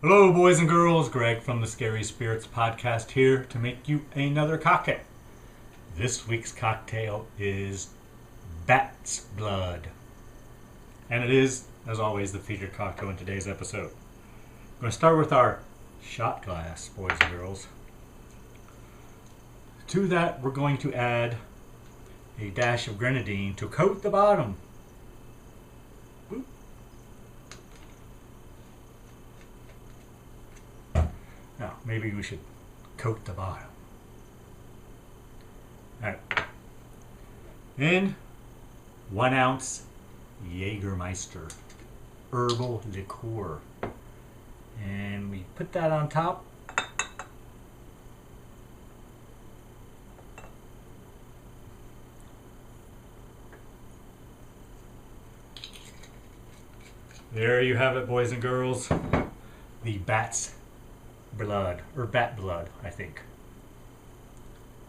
Hello, boys and girls. Greg from the Scary Spirits podcast here to make you another cocktail. This week's cocktail is bat's blood. And it is, as always, the featured cocktail in today's episode. I'm going to start with our shot glass, boys and girls. To that, we're going to add a dash of grenadine to coat the bottom. Boop. Now, maybe we should coat the bottom. Alright. Then, 1 ounce Jägermeister herbal liqueur. And we put that on top. There you have it, boys and girls. The bat's blood, or bat blood, I think.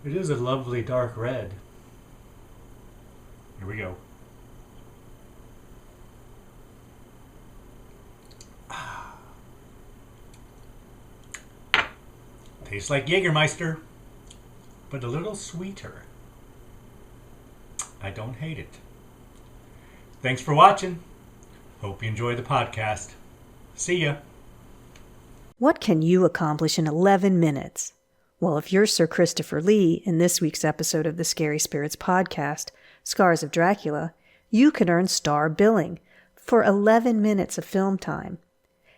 It is a lovely dark red. Here we go. Tastes like Jägermeister, but a little sweeter. I don't hate it. Thanks for watching. Hope you enjoy the podcast. See ya. What can you accomplish in 11 minutes? Well, if you're Sir Christopher Lee in this week's episode of the Scary Spirits podcast, Scars of Dracula, you can earn star billing for 11 minutes of film time.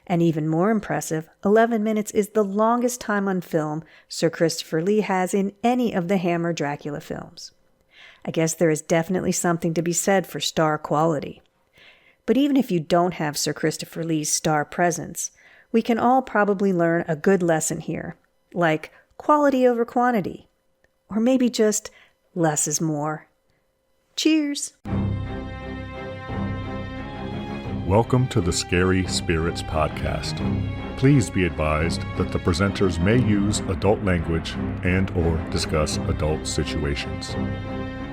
And even more impressive, 11 minutes is the longest time on film Sir Christopher Lee has in any of the Hammer Dracula films. I guess there is definitely something to be said for star quality. But even if you don't have Sir Christopher Lee's star presence, we can all probably learn a good lesson here, like quality over quantity, or maybe just less is more. Cheers! Welcome to the Scary Spirits podcast. Please be advised that the presenters may use adult language and/or discuss adult situations.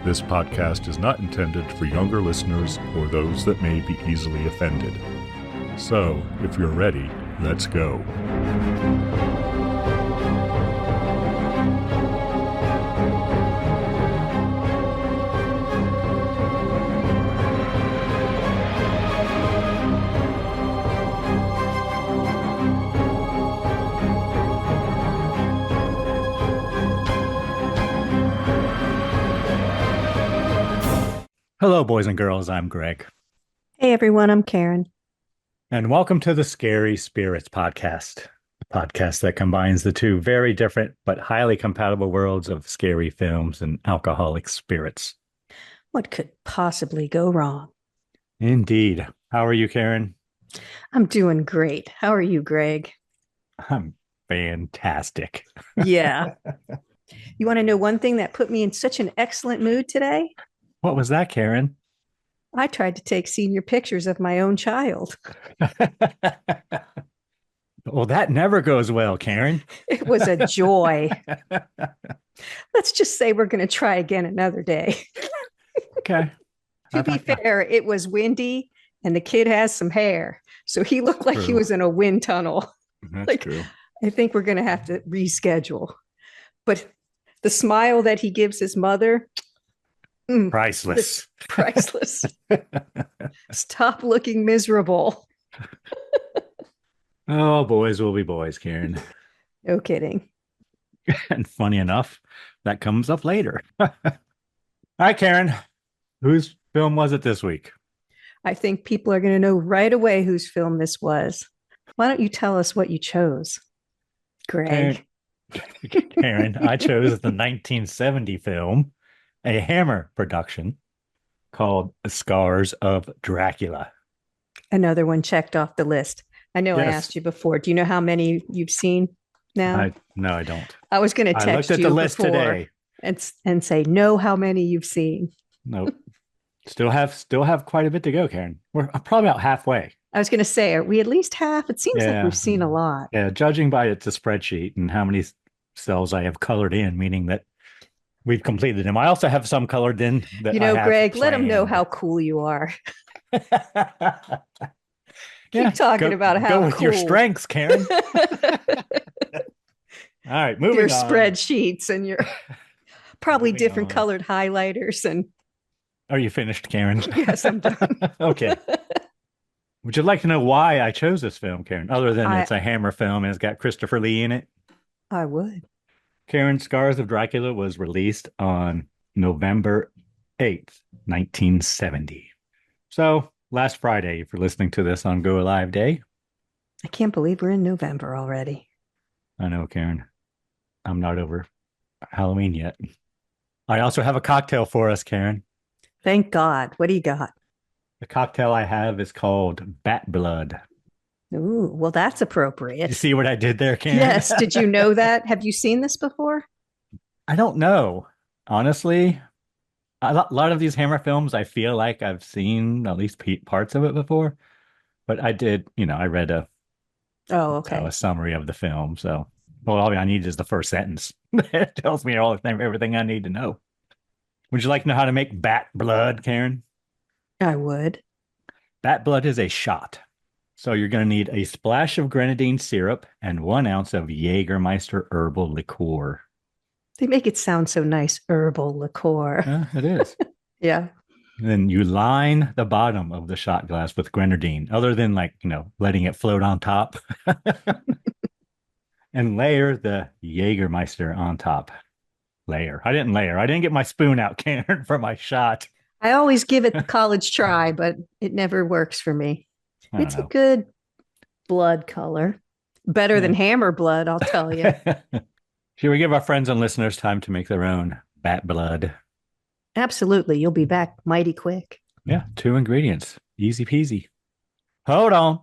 This podcast is not intended for younger listeners or those that may be easily offended. So, if you're ready, let's go. Hello, boys and girls. I'm Greg. Hey everyone, I'm Karen. And welcome to the Scary Spirits podcast, a podcast that combines the two very different but highly compatible worlds of scary films and alcoholic spirits. What could possibly go wrong? Indeed. How are you, Karen? I'm doing great. How are you, Greg? I'm fantastic. Yeah. You want to know one thing that put me in such an excellent mood today? What was that, Karen? I tried to take senior pictures of my own child. Well, that never goes well, Karen. It was a joy. Let's just say we're going to try again another day. Okay. To be fair, it was windy and the kid has some hair. So he looked like he was in a wind tunnel. That's true. I think we're going to have to reschedule. But the smile that he gives his mother, priceless. Priceless. Stop looking miserable. Oh, boys will be boys, Karen. No kidding. And funny enough, that comes up later. All right, Karen, whose film was it this week? I think people are going to know right away whose film this was. Why don't you tell us what you chose, Greg? Karen, I chose the 1970 film, a Hammer production called Scars of Dracula. Another one checked off the list. I know. Yes. I asked you before. Do you know how many you've seen now? No, I don't. I was going to text you. I looked at the list today and say, know how many you've seen. Nope. Still have quite a bit to go, Karen. We're probably about halfway. I was going to say, are we at least half? It seems like we've seen a lot. Yeah, judging by it's a spreadsheet and how many cells I have colored in, meaning that we've completed them. I also have some colored in. That Greg, let them know how cool you are. Keep talking about how go with cool. your strengths, Karen. All right, moving your on. Spreadsheets and your probably Moving different on. colored highlighters. And Are you finished, Karen? yes, I'm done. Okay. Would you like to know why I chose this film, Karen? Other than it's a Hammer film and it's got Christopher Lee in it. I would. Karen, Scars of Dracula was released on November 8th, 1970. So last Friday, if you're listening to this on Go Alive Day. I can't believe we're in November already. I know, Karen. I'm not over Halloween yet. I also have a cocktail for us, Karen. Thank God. What do you got? The cocktail I have is called Bat Blood. Ooh, well, that's appropriate. You see what I did there, Karen? Yes. Did you know that? Have you seen this before? I don't know. Honestly, a lot of these Hammer films, I feel like I've seen at least parts of it before. But I did, I read a summary of the film. So, all I need is the first sentence. It tells me everything I need to know. Would you like to know how to make bat blood, Karen? I would. Bat blood is a shot. So you're going to need a splash of grenadine syrup and 1 ounce of Jägermeister herbal liqueur. They make it sound so nice, herbal liqueur. It is. Yeah. And then you line the bottom of the shot glass with grenadine, other than letting it float on top. And layer the Jägermeister on top. Layer. I didn't layer. I didn't get my spoon out, Karen, for my shot. I always give it the college try, but it never works for me. It's a good blood color. Better than Hammer blood, I'll tell you. Should we give our friends and listeners time to make their own bat blood? Absolutely. You'll be back mighty quick. Yeah, 2 ingredients. Easy peasy. Hold on.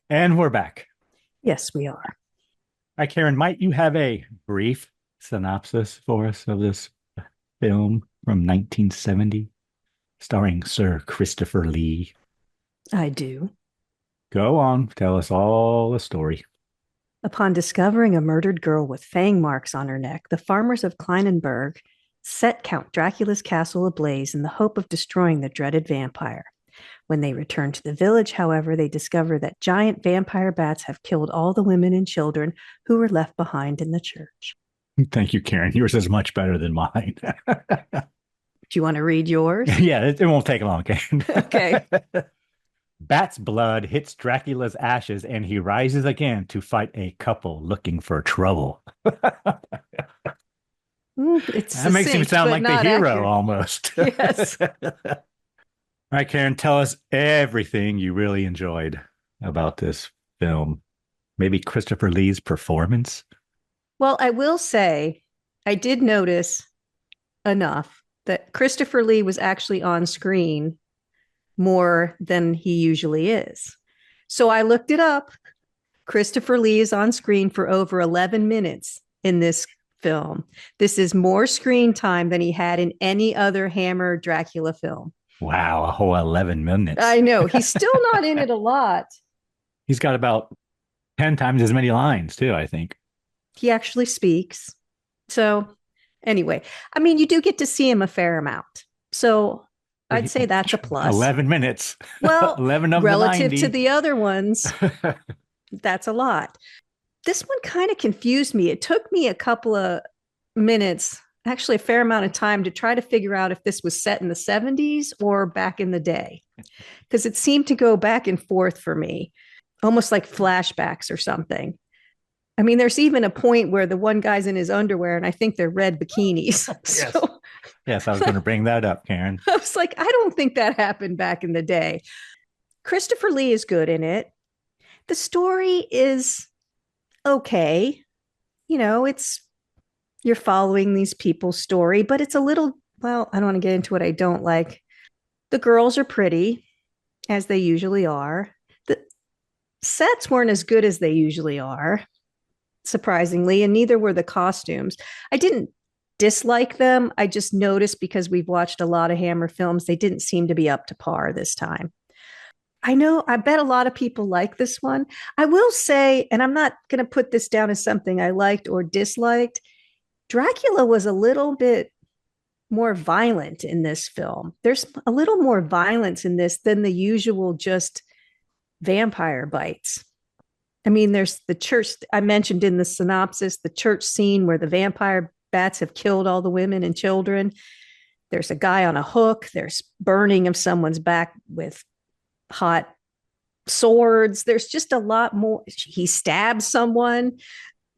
And we're back. Yes, we are. Hi, Karen. Might you have a brief synopsis for us of this film from 1970, starring Sir Christopher Lee? I do. Go on. Tell us all the story. Upon discovering a murdered girl with fang marks on her neck, the farmers of Kleinenberg set Count Dracula's castle ablaze in the hope of destroying the dreaded vampire. When they return to the village, however, they discover that giant vampire bats have killed all the women and children who were left behind in the church. Thank you, Karen. Yours is much better than mine. Do you want to read yours? Yeah, it won't take long, Karen. Okay. Bat's blood hits Dracula's ashes and he rises again to fight a couple looking for trouble. That makes him sound like the hero accurate. Almost. Yes. All right, Karen, tell us everything you really enjoyed about this film. Maybe Christopher Lee's performance? Well, I will say I did notice enough that Christopher Lee was actually on screen more than he usually is. So I looked it up. Christopher Lee is on screen for over 11 minutes in this film. This is more screen time than he had in any other Hammer Dracula film. Wow, a whole 11 minutes. I know. He's still not in it a lot. He's got about 10 times as many lines, too, I think. He actually speaks. So anyway, I mean, you do get to see him a fair amount. So I'd say that's a plus. 11 minutes. Well, 11 of relative the 90. to the other ones, that's a lot. This one kind of confused me. It took me a couple of minutes, actually a fair amount of time, to try to figure out if this was set in the 70s or back in the day, because it seemed to go back and forth for me, almost like flashbacks or something. I mean, there's even a point where the one guy's in his underwear and I think they're red bikinis. Yes. So Yes, I was going to bring that up, Karen. I was like, I don't think that happened back in the day. Christopher Lee is good in it. The story is okay. You're following these people's story, but it's a little, well, I don't want to get into what I don't like. The girls are pretty, as they usually are. The sets weren't as good as they usually are, surprisingly, and neither were the costumes. I didn't dislike them. I just noticed because we've watched a lot of Hammer films, they didn't seem to be up to par this time. I bet a lot of people like this one. I will say, and I'm not going to put this down as something I liked or disliked, Dracula was a little bit more violent in this film. There's a little more violence in this than the usual just vampire bites. I mean, there's the church, I mentioned in the synopsis, the church scene where the vampire bats have killed all the women and children. There's a guy on a hook. There's burning of someone's back with hot swords. There's just a lot more. He stabs someone,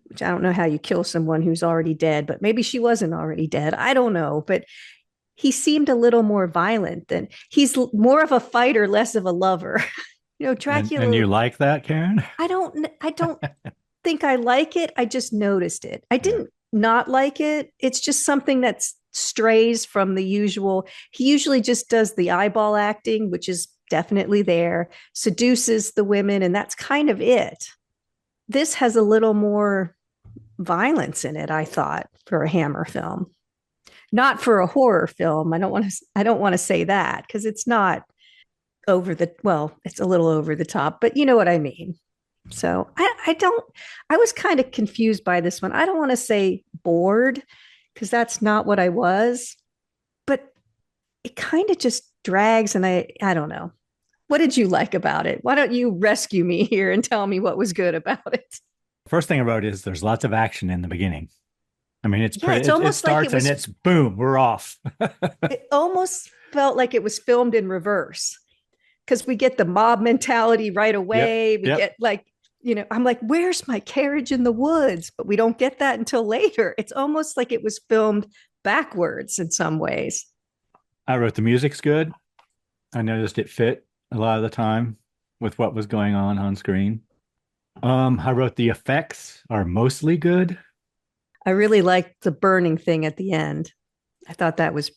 which I don't know how you kill someone who's already dead, but maybe she wasn't already dead. I don't know. But he seemed a little more violent than he's more of a fighter, less of a lover. Dracula. And you like that, Karen? I don't think I like it. I just noticed it. I didn't not like it. It's just something that strays from the usual. He usually just does the eyeball acting, which is definitely there, seduces the women, and that's kind of it. This has a little more violence in it, I thought, for a Hammer film. Not for a horror film. I don't want to say that because it's not it's a little over the top, but you know what I mean. So I was kind of confused by this one. I don't want to say bored because that's not what I was, but it kind of just drags. And I don't know. What did you like about it? Why don't you rescue me here and tell me what was good about it? First thing I wrote is there's lots of action in the beginning. I mean, it almost starts and it's boom, we're off. It almost felt like it was filmed in reverse because we get the mob mentality right away. We get I'm like, where's my carriage in the woods? But we don't get that until later. It's almost like it was filmed backwards in some ways. I wrote the music's good. I noticed it fit a lot of the time with what was going on screen. I wrote the effects are mostly good. I really liked the burning thing at the end. I thought that was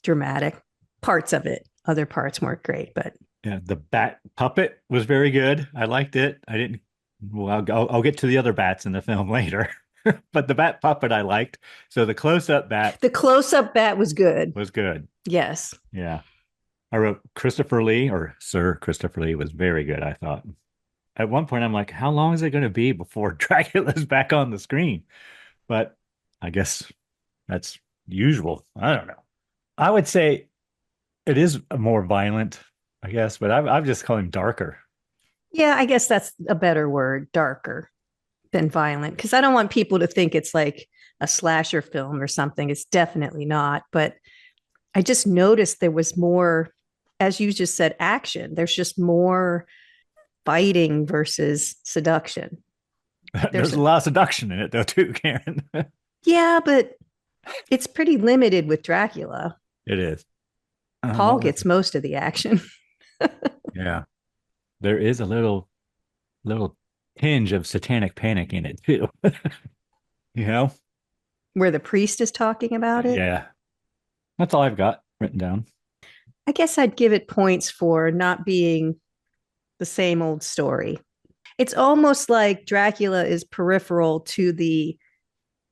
dramatic. Parts of it. Other parts weren't great, but yeah, the bat puppet was very good. I liked it. I'll get to the other bats in the film later, but the bat puppet I liked. So the close-up bat was good. Was good. Yes. Yeah. I wrote Christopher Lee, or Sir Christopher Lee, was very good, I thought. At one point, I'm like, how long is it going to be before Dracula's back on the screen? But I guess that's usual. I don't know. I would say it is more violent, I guess, but I've just called him darker. Yeah, I guess that's a better word, darker than violent, because I don't want people to think it's like a slasher film or something. It's definitely not. But I just noticed there was more, as you just said, action. There's just more fighting versus seduction. There's a lot of seduction in it, though, too, Karen. Yeah, but it's pretty limited with Dracula. It is. Paul gets most of the action. Yeah. There is a little tinge of satanic panic in it, too. Where the priest is talking about it? Yeah. That's all I've got written down. I guess I'd give it points for not being the same old story. It's almost like Dracula is peripheral to the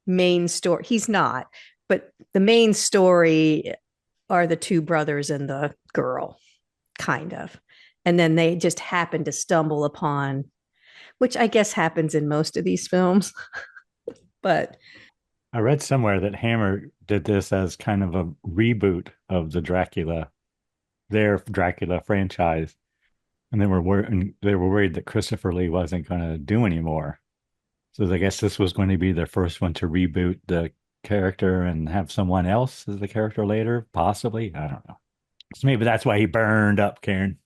main story. He's not, but the main story are the two brothers and the girl, kind of. And then they just happen to stumble upon, which I guess happens in most of these films. But I read somewhere that Hammer did this as kind of a reboot of their Dracula franchise. And they were worried that Christopher Lee wasn't going to do anymore. So I guess this was going to be their first one to reboot the character and have someone else as the character later, possibly. I don't know. So maybe that's why he burned up, Karen.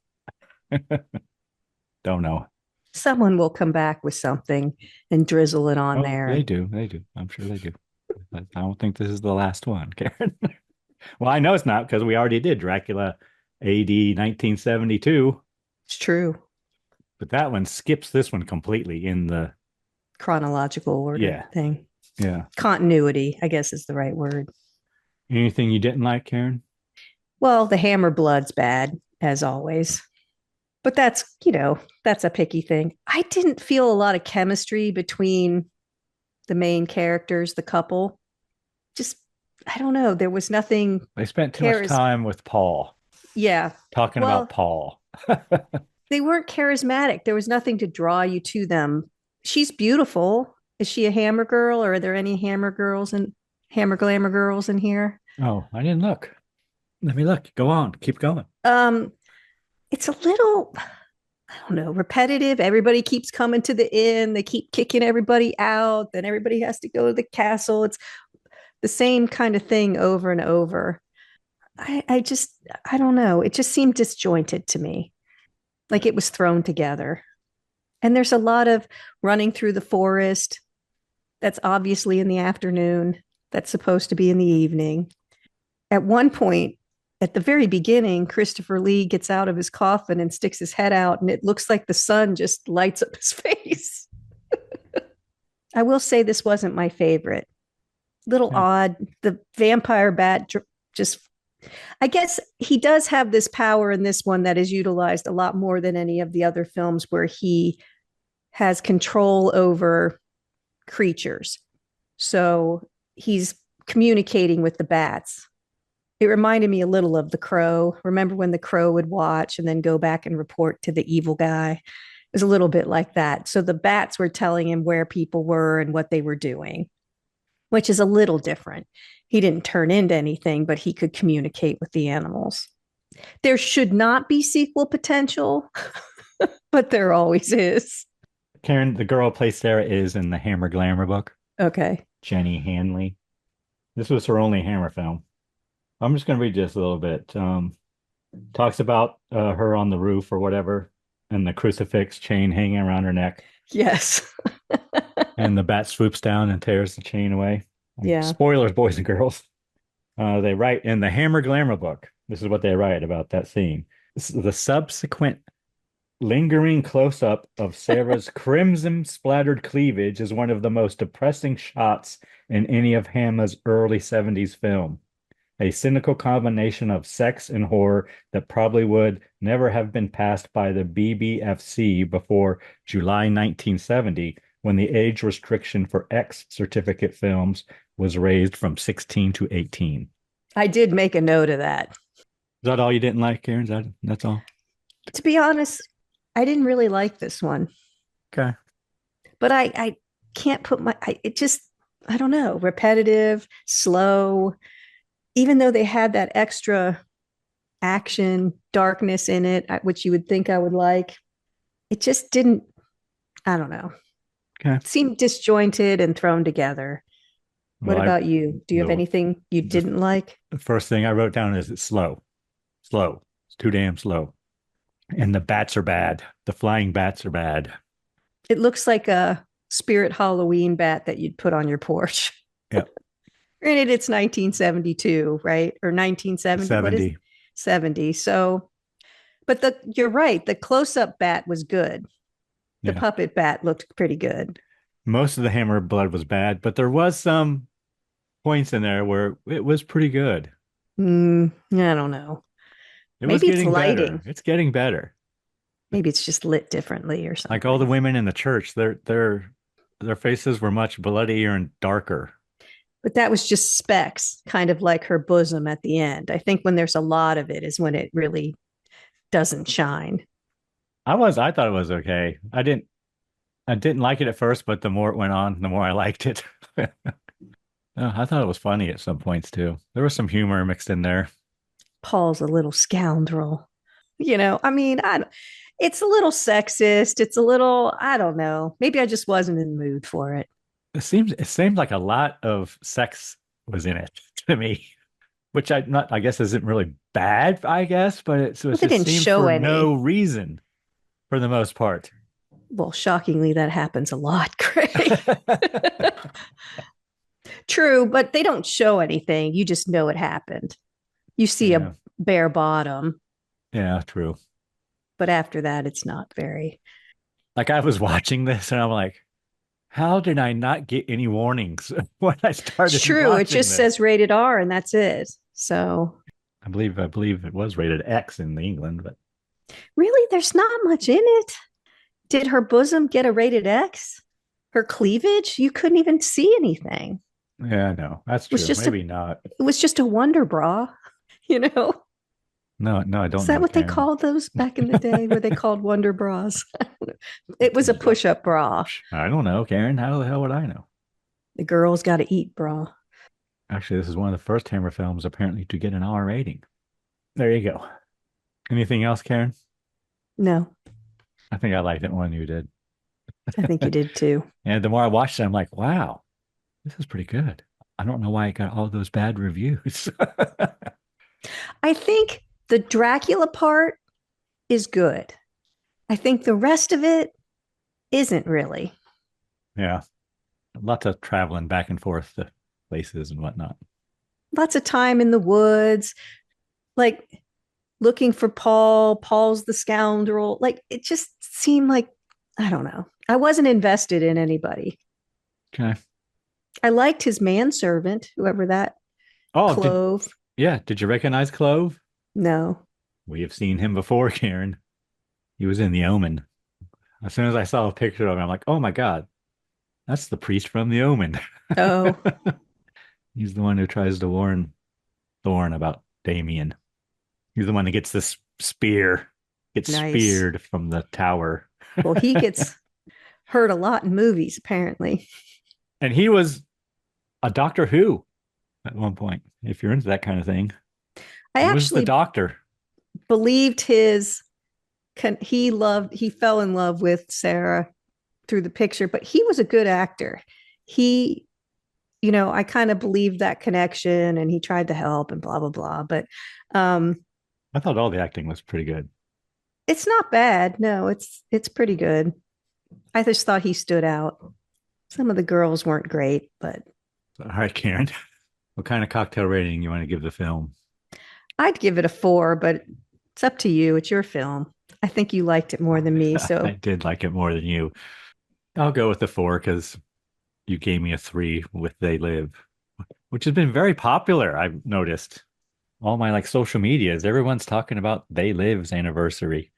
Don't know. Someone will come back with something and drizzle it on there. They do. I'm sure they do. I don't think this is the last one, Karen. Well, I know it's not because we already did Dracula AD 1972. It's true. But that one skips this one completely in the chronological order thing. Yeah. Continuity, I guess is the right word. Anything you didn't like, Karen? Well, the hammer blood's bad, as always. But that's a picky thing. I didn't feel a lot of chemistry between the main characters, the couple. Just I don't know. There was nothing They spent too much charis. time with Paul, Yeah. talking about Well, Paul. they weren't charismatic. There was nothing to draw you to them. She's beautiful. Is she a Hammer girl, or are there any Hammer girls and Hammer glamour girls in here? Oh, I didn't look. Let me look. Go on. Keep going. Um, it's a little, I don't know, repetitive. Everybody keeps coming to the inn. They keep kicking everybody out. Then everybody has to go to the castle. It's the same kind of thing over and over. I don't know. It just seemed disjointed to me, like it was thrown together. And there's a lot of running through the forest. That's obviously in the afternoon. That's supposed to be in the evening. At one point, at the very beginning, Christopher Lee gets out of his coffin and sticks his head out, and it looks like the sun just lights up his face. I will say this wasn't my favorite. Little odd. The vampire bat just, I guess he does have this power in this one that is utilized a lot more than any of the other films where he has control over creatures. So he's communicating with the bats. It reminded me a little of The Crow. Remember when The Crow would watch and then go back and report to the evil guy? It was a little bit like that. So the bats were telling him where people were and what they were doing, which is a little different. He didn't turn into anything, but he could communicate with the animals. There should not be sequel potential, but there always is. Karen, the girl played Sarah is in the Hammer Glamour book. Okay. Jenny Hanley. This was her only Hammer film. I'm just going to read just a little bit. Talks about her on the roof or whatever, and the crucifix chain hanging around her neck. Yes. And the bat swoops down and tears the chain away. Yeah. Spoilers, boys and girls. They write in the Hammer Glamour book. This is what they write about that scene. The subsequent lingering close-up of Sarah's crimson-splattered cleavage is one of the most depressing shots in any of Hammer's early 70s film. A cynical combination of sex and horror that probably would never have been passed by the BBFC before July 1970, when the age restriction for X certificate films was raised from 16 to 18. I did make a note of that. Is that all you didn't like, Karen? That's all? To be honest, I didn't really like this one. Okay. But I can't put I don't know, repetitive, slow. Even though they had that extra action, darkness in it, which you would think I would like, it just didn't, I don't know. Okay. It seemed disjointed and thrown together. What about you? Do you have anything you didn't like? The first thing I wrote down is it's slow. Slow. It's too damn slow. And the bats are bad. The flying bats are bad. It looks like a spirit Halloween bat that you'd put on your porch. Yeah. Granted, it's 1972, right? Or 1970. 70. 70. So, but you're right. The close-up bat was good. The puppet bat looked pretty good. Most of the Hammer blood was bad, but there was some points in there where it was pretty good. I don't know. Maybe it's lighting. Better. It's getting better. Maybe it's just lit differently or something. Like all the women in the church, their faces were much bloodier and darker. But that was just specks, kind of like her bosom at the end. I think when there's a lot of it is when it really doesn't shine. I thought it was okay. I didn't like it at first, but the more it went on, the more I liked it. I thought it was funny at some points too. There was some humor mixed in there. Paul's a little scoundrel. I mean, it's a little sexist. It's a little, I don't know. Maybe I just wasn't in the mood for it. It seemed like a lot of sex was in it to me, which I guess isn't really bad, I guess, but it just didn't seemed show for any. no reason for the most part. Well, shockingly, that happens a lot, Craig. True, but they don't show anything. You just know it happened. You see a bare bottom. Yeah, true. But after that, it's not very. Like I was watching this and I'm like, how did I not get any warnings when I started? It's true. It just says rated R and that's it. So I believe it was rated X in England, but really, there's not much in it. Did her bosom get a rated X? Her cleavage? You couldn't even see anything. Yeah, no, that's It was true. just Maybe not. it was just a wonder bra, you know? No, no, I Is don't that know, what they Karen. called those back in the day where they called wonder bras? It was a Yeah. push-up bra. I don't know, Karen. How the hell would I know? The girls got to eat bra. Actually, this is one of the first Hammer films apparently to get an R rating. There you go. Anything else, Karen? No, I think I liked it more than you did. I think you did too. And the more I watched it, I'm like, wow, this is pretty good. I don't know why it got all those bad reviews. I think the Dracula part is good. I think the rest of it isn't really. Yeah, lots of traveling back and forth to places and whatnot. Lots of time in the woods, like looking for Paul. Paul's the scoundrel. Like it just seemed like, I don't know. I wasn't invested in anybody. Okay. I liked his manservant, whoever that Oh, Clove. did you recognize Clove? No. We have seen him before, Karen. He was in The Omen. As soon as I saw a picture of him, I'm like, oh my God, that's the priest from The Omen. Oh, He's the one who tries to warn Thorn about Damien. He's the one that gets this gets nice. speared from the tower. Well, he gets hurt a lot in movies, apparently. And he was a Doctor Who at one point, if you're into that kind of thing. I He was the actually doctor. believed he fell in love with Sarah through the picture, but he was a good actor. He, I kind of believed that connection and he tried to help and blah, blah, blah. But I thought all the acting was pretty good. it's not bad. No, it's pretty good. I just thought he stood out. Some of the girls weren't great, but All right, Karen. What kind of cocktail rating you want to give the film? I'd give it a 4, but it's up to you. It's your film. I think you liked it more than me. So I did like it more than you. I'll go with the 4 because you gave me a 3 with They Live, which has been very popular. I've noticed all my social medias. Everyone's talking about They Live's anniversary.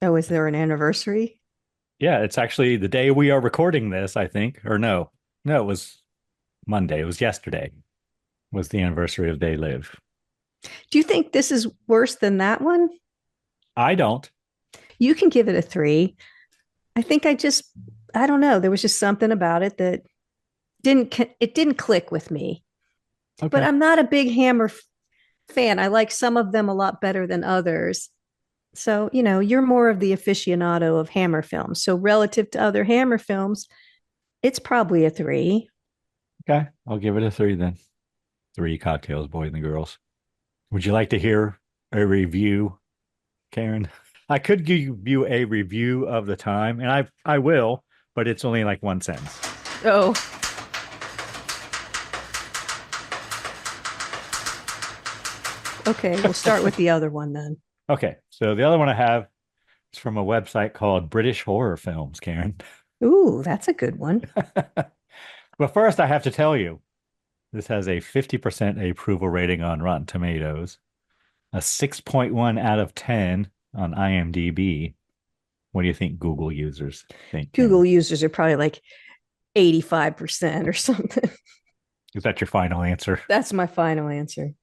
oh, is there an anniversary? Yeah, it's actually the day we are recording this, I think. Or no, it was Monday. It was yesterday was the anniversary of They Live. Do you think this is worse than that one? I don't. You can give it a 3. I think I don't know. There was just something about it that didn't click with me. Okay. But I'm not a big Hammer fan. I like some of them a lot better than others. So, you're more of the aficionado of Hammer films. So, relative to other Hammer films, it's probably a 3. Okay. I'll give it a 3 then. 3 cocktails, boys and girls. Would you like to hear a review, Karen? I could give you a review of the time, and I will, but it's only like 1 sentence. Oh. Okay, we'll start with the other one then. Okay, so the other one I have is from a website called British Horror Films, Karen. Ooh, that's a good one. But first, I have to tell you, this has a 50% approval rating on Rotten Tomatoes, a 6.1 out of 10 on IMDb. What do you think Google users think? Google users are probably like 85% or something. Is that your final answer? That's my final answer.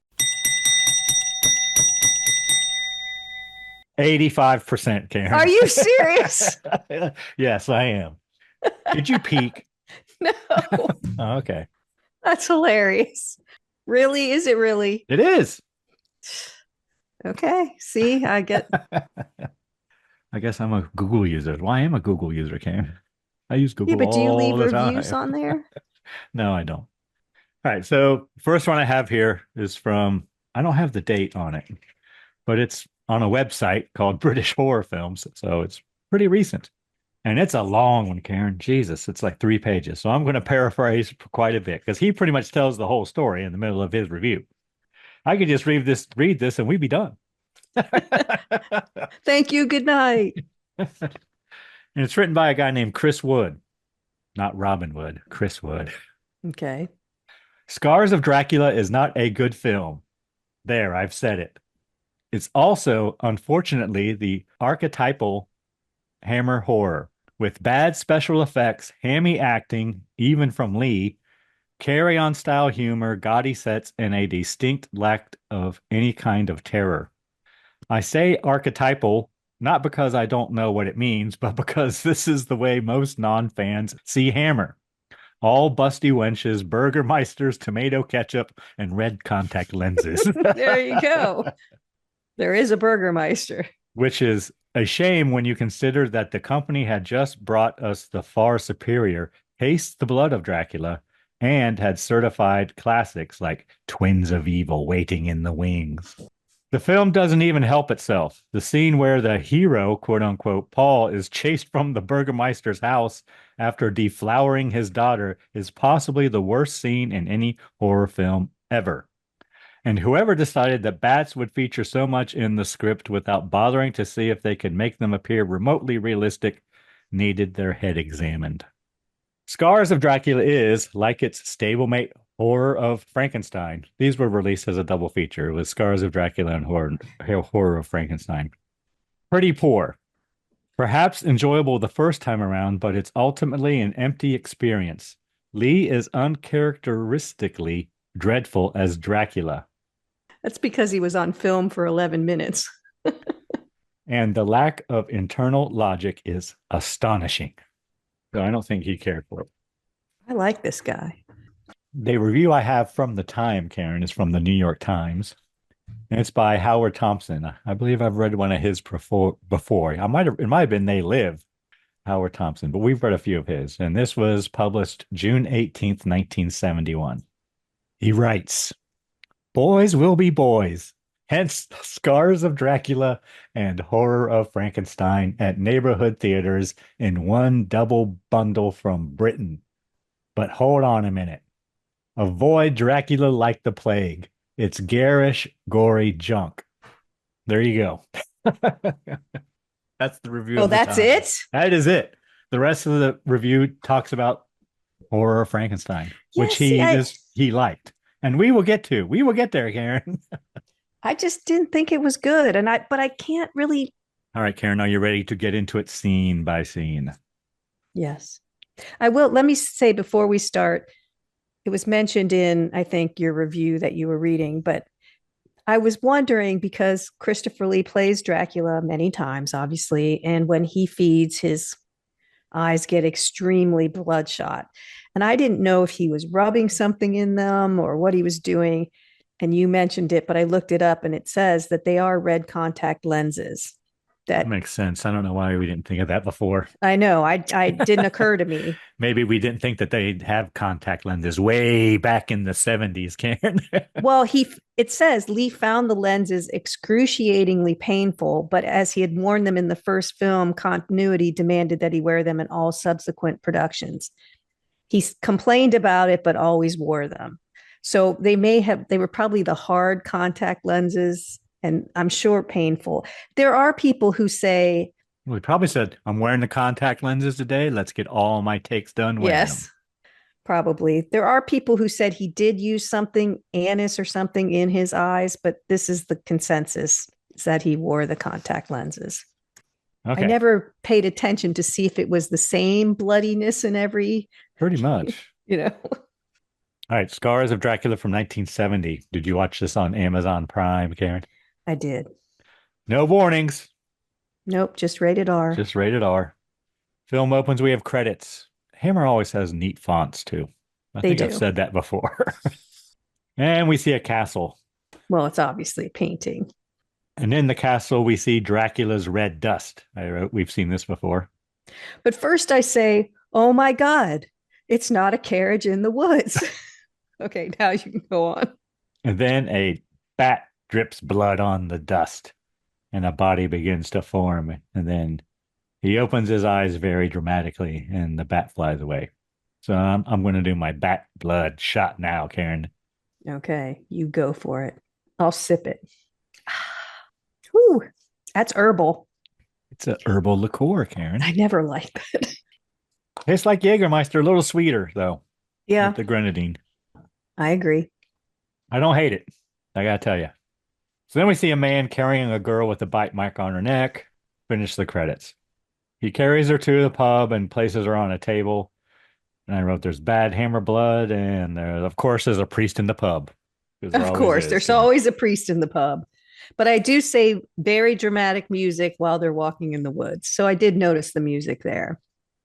85%, Karen. Are you serious? Yes, I am. Did you peek? No. Oh, okay. That's hilarious. Really? Is it really? It is. Okay. See, I guess I'm a Google user. Well, I am a Google user, Karen. I use Google but do you leave all the reviews time. on there? No, I don't. All right. So first one I have here is from, I don't have the date on it, but it's on a website called British Horror Films. So it's pretty recent. And it's a long one, Karen. Jesus, it's like 3 pages. So I'm going to paraphrase quite a bit because he pretty much tells the whole story in the middle of his review. I could just read this, and we'd be done. Thank you. Good night. And it's written by a guy named Chris Wood, not Robin Wood, Chris Wood. Okay. Scars of Dracula is not a good film. There, I've said it. It's also, unfortunately, the archetypal Hammer horror with bad special effects, hammy acting, even from Lee, carry-on style humor, gaudy sets, and a distinct lack of any kind of terror. I say archetypal not because I don't know what it means, but because this is the way most non-fans see Hammer. All busty wenches, Burgermeisters, tomato ketchup, and red contact lenses. There you go. There is a Burgermeister. Which is a shame when you consider that the company had just brought us the far superior Taste the Blood of Dracula and had certified classics like Twins of Evil waiting in the wings. The film doesn't even help itself. The scene where the hero, quote unquote, Paul, is chased from the Burgermeister's house after deflowering his daughter is possibly the worst scene in any horror film ever. And whoever decided that bats would feature so much in the script without bothering to see if they could make them appear remotely realistic needed their head examined. Scars of Dracula is, like its stablemate Horror of Frankenstein. These were released as a double feature with Scars of Dracula and Horror of Frankenstein. Pretty poor. Perhaps enjoyable the first time around, but it's ultimately an empty experience. Lee is uncharacteristically dreadful as Dracula. That's because he was on film for 11 minutes. And the lack of internal logic is astonishing. So I don't think he cared for it. I like this guy. The review I have from the time, Karen, is from the New York Times. And it's by Howard Thompson. I believe I've read one of his before. It might have been They Live, Howard Thompson, but we've read a few of his. And this was published June 18th, 1971. He writes, "Boys will be boys, hence Scars of Dracula and Horror of Frankenstein at neighborhood theaters in one double bundle from Britain. But hold on a minute. Avoid Dracula like the plague. It's garish, gory junk." There you go. That's the review. Oh, that's it? That is it. The rest of the review talks about Horror of Frankenstein, which he liked. And we will get there, Karen. I just didn't think it was good. But I can't really. All right, Karen, are you ready to get into it scene by scene? Yes. I will. Let me say before we start, it was mentioned in, I think, your review that you were reading, but I was wondering because Christopher Lee plays Dracula many times, obviously, and when he feeds, his eyes get extremely bloodshot. And I didn't know if he was rubbing something in them or what he was doing. And you mentioned it, but I looked it up and it says that they are red contact lenses. That makes sense. I don't know why we didn't think of that before. I know. I didn't occur to me. Maybe we didn't think that they'd have contact lenses way back in the 70s, Karen. Well, it says Lee found the lenses excruciatingly painful, but as he had worn them in the first film, continuity demanded that he wear them in all subsequent productions. He complained about it, but always wore them. So they were probably the hard contact lenses, and I'm sure painful. There are people who say, well, he probably said, "I'm wearing the contact lenses today. Let's get all my takes done." Yes, probably. There are people who said he did use something, anise or something in his eyes, but this is the consensus, is that he wore the contact lenses. Okay. I never paid attention to see if it was the same bloodiness in every. Pretty much. All right, Scars of Dracula from 1970. Did you watch this on Amazon Prime, Karen? I did. No warnings. Nope, just rated R. Just rated R. Film opens, we have credits. Hammer always has neat fonts, too. I think I've said that before. And we see a castle. Well, it's obviously a painting. And in the castle, we see Dracula's red dust. I wrote, we've seen this before. But first I say, oh my God, it's not a carriage in the woods. Okay, now you can go on. And then a bat drips blood on the dust and a body begins to form. And then he opens his eyes very dramatically and the bat flies away. So I'm going to do my bat blood shot now, Karen. Okay, you go for it. I'll sip it. Whew, that's herbal. It's a herbal liqueur, Karen. I never liked that. Tastes like Jägermeister, a little sweeter, though. Yeah. With the grenadine. I agree. I don't hate it. I got to tell you. So then we see a man carrying a girl with a bite mark on her neck. Finish the credits. He carries her to the pub and places her on a table. And I wrote, there's bad hammer blood, and there, of course, there's a priest in the pub. Of course, there's always a priest in the pub. But I do say very dramatic music while they're walking in the woods. So I did notice the music there.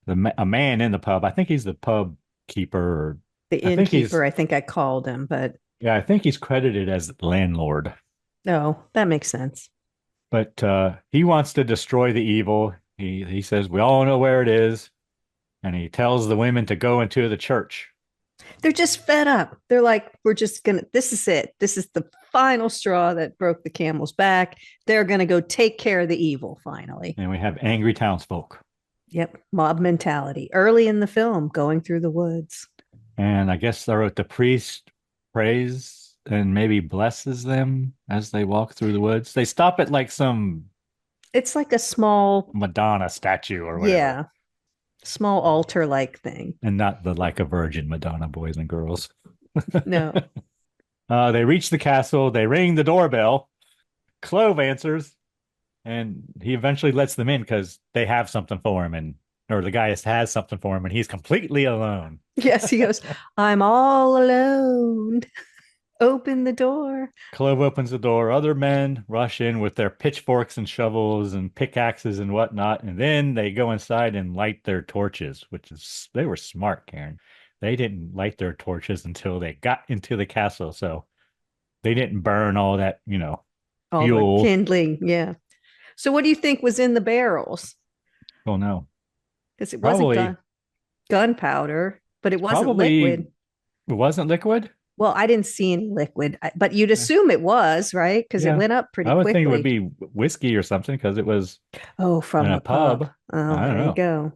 A man in the pub. I think he's the pub keeper. Or The innkeeper, I think I called him, but yeah, I think he's credited as landlord. no, that makes sense. But he wants to destroy the evil. He says, we all know where it is. And he tells the women to go into the church. They're just fed up. They're like, we're just going to, this is it. This is the final straw that broke the camel's back. They're going to go take care of the evil finally. And we have angry townsfolk. Yep. Mob mentality. Early in the film, going through the woods. And I guess I wrote, the priest prays and maybe blesses them as they walk through the woods. They stop at like some... It's like a small... Madonna statue or whatever. Yeah. Small altar-like thing. And not the like a virgin Madonna, boys and girls. No. They reach the castle. They ring the doorbell. Clove answers. And he eventually lets them in because they have something for him. Or the guy has something for him and he's completely alone. Yes, he goes, I'm all alone. Open the door. Clove opens the door. Other men rush in with their pitchforks and shovels and pickaxes and whatnot. And then they go inside and light their torches, they were smart, Karen. They didn't light their torches until they got into the castle. So they didn't burn all that, all fuel. The kindling. Yeah. So what do you think was in the barrels? Oh, no. Because it wasn't gunpowder, but it wasn't liquid. It wasn't liquid? Well, I didn't see any liquid, but you'd assume it was, right? Because it went up pretty quickly. I would think it would be whiskey or something because it was from a pub. Oh, there you go.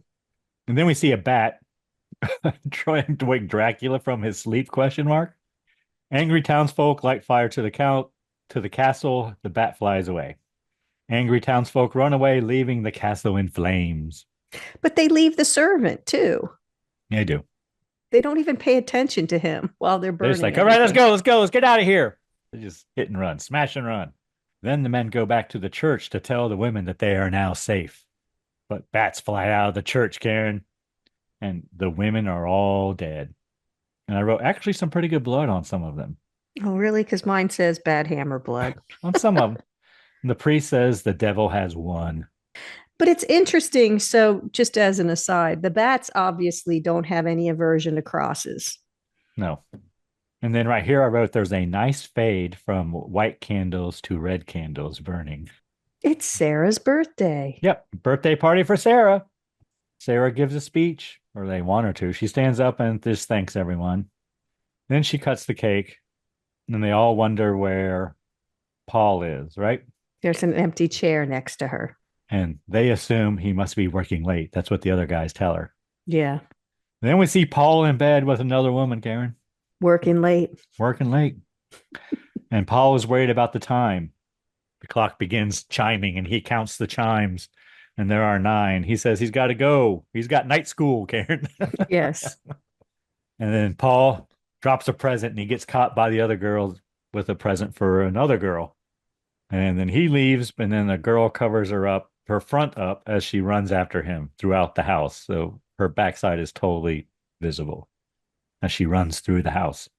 And then we see a bat trying to wake Dracula from his sleep, ? Angry townsfolk light fire to the castle. The bat flies away. Angry townsfolk run away, leaving the castle in flames. But they leave the servant, too. Yeah, they do. They don't even pay attention to him while they're burning. They're just like, all right, let's go, let's get out of here. They just hit and run, smash and run. Then the men go back to the church to tell the women that they are now safe. But bats fly out of the church, Karen, and the women are all dead. And I wrote actually some pretty good blood on some of them. Oh, really? Because mine says bad hammer blood. On some of them. And the priest says the devil has won. But it's interesting. So just as an aside, the bats obviously don't have any aversion to crosses. No. And then right here I wrote there's a nice fade from white candles to red candles burning. It's Sarah's birthday. Yep. Birthday party for Sarah. Sarah gives a speech, or they want her to. She stands up and just thanks everyone. Then she cuts the cake. And they all wonder where Paul is, right? There's an empty chair next to her. And they assume he must be working late. That's what the other guys tell her. Yeah. Then we see Paul in bed with another woman, Karen. Working late. And Paul is worried about the time. The clock begins chiming and he counts the chimes. And there are 9. He says he's got to go. He's got night school, Karen. Yes. And then Paul drops a present and he gets caught by the other girls with a present for another girl. And then he leaves, and then the girl covers her front up as she runs after him throughout the house. So her backside is totally visible as she runs through the house.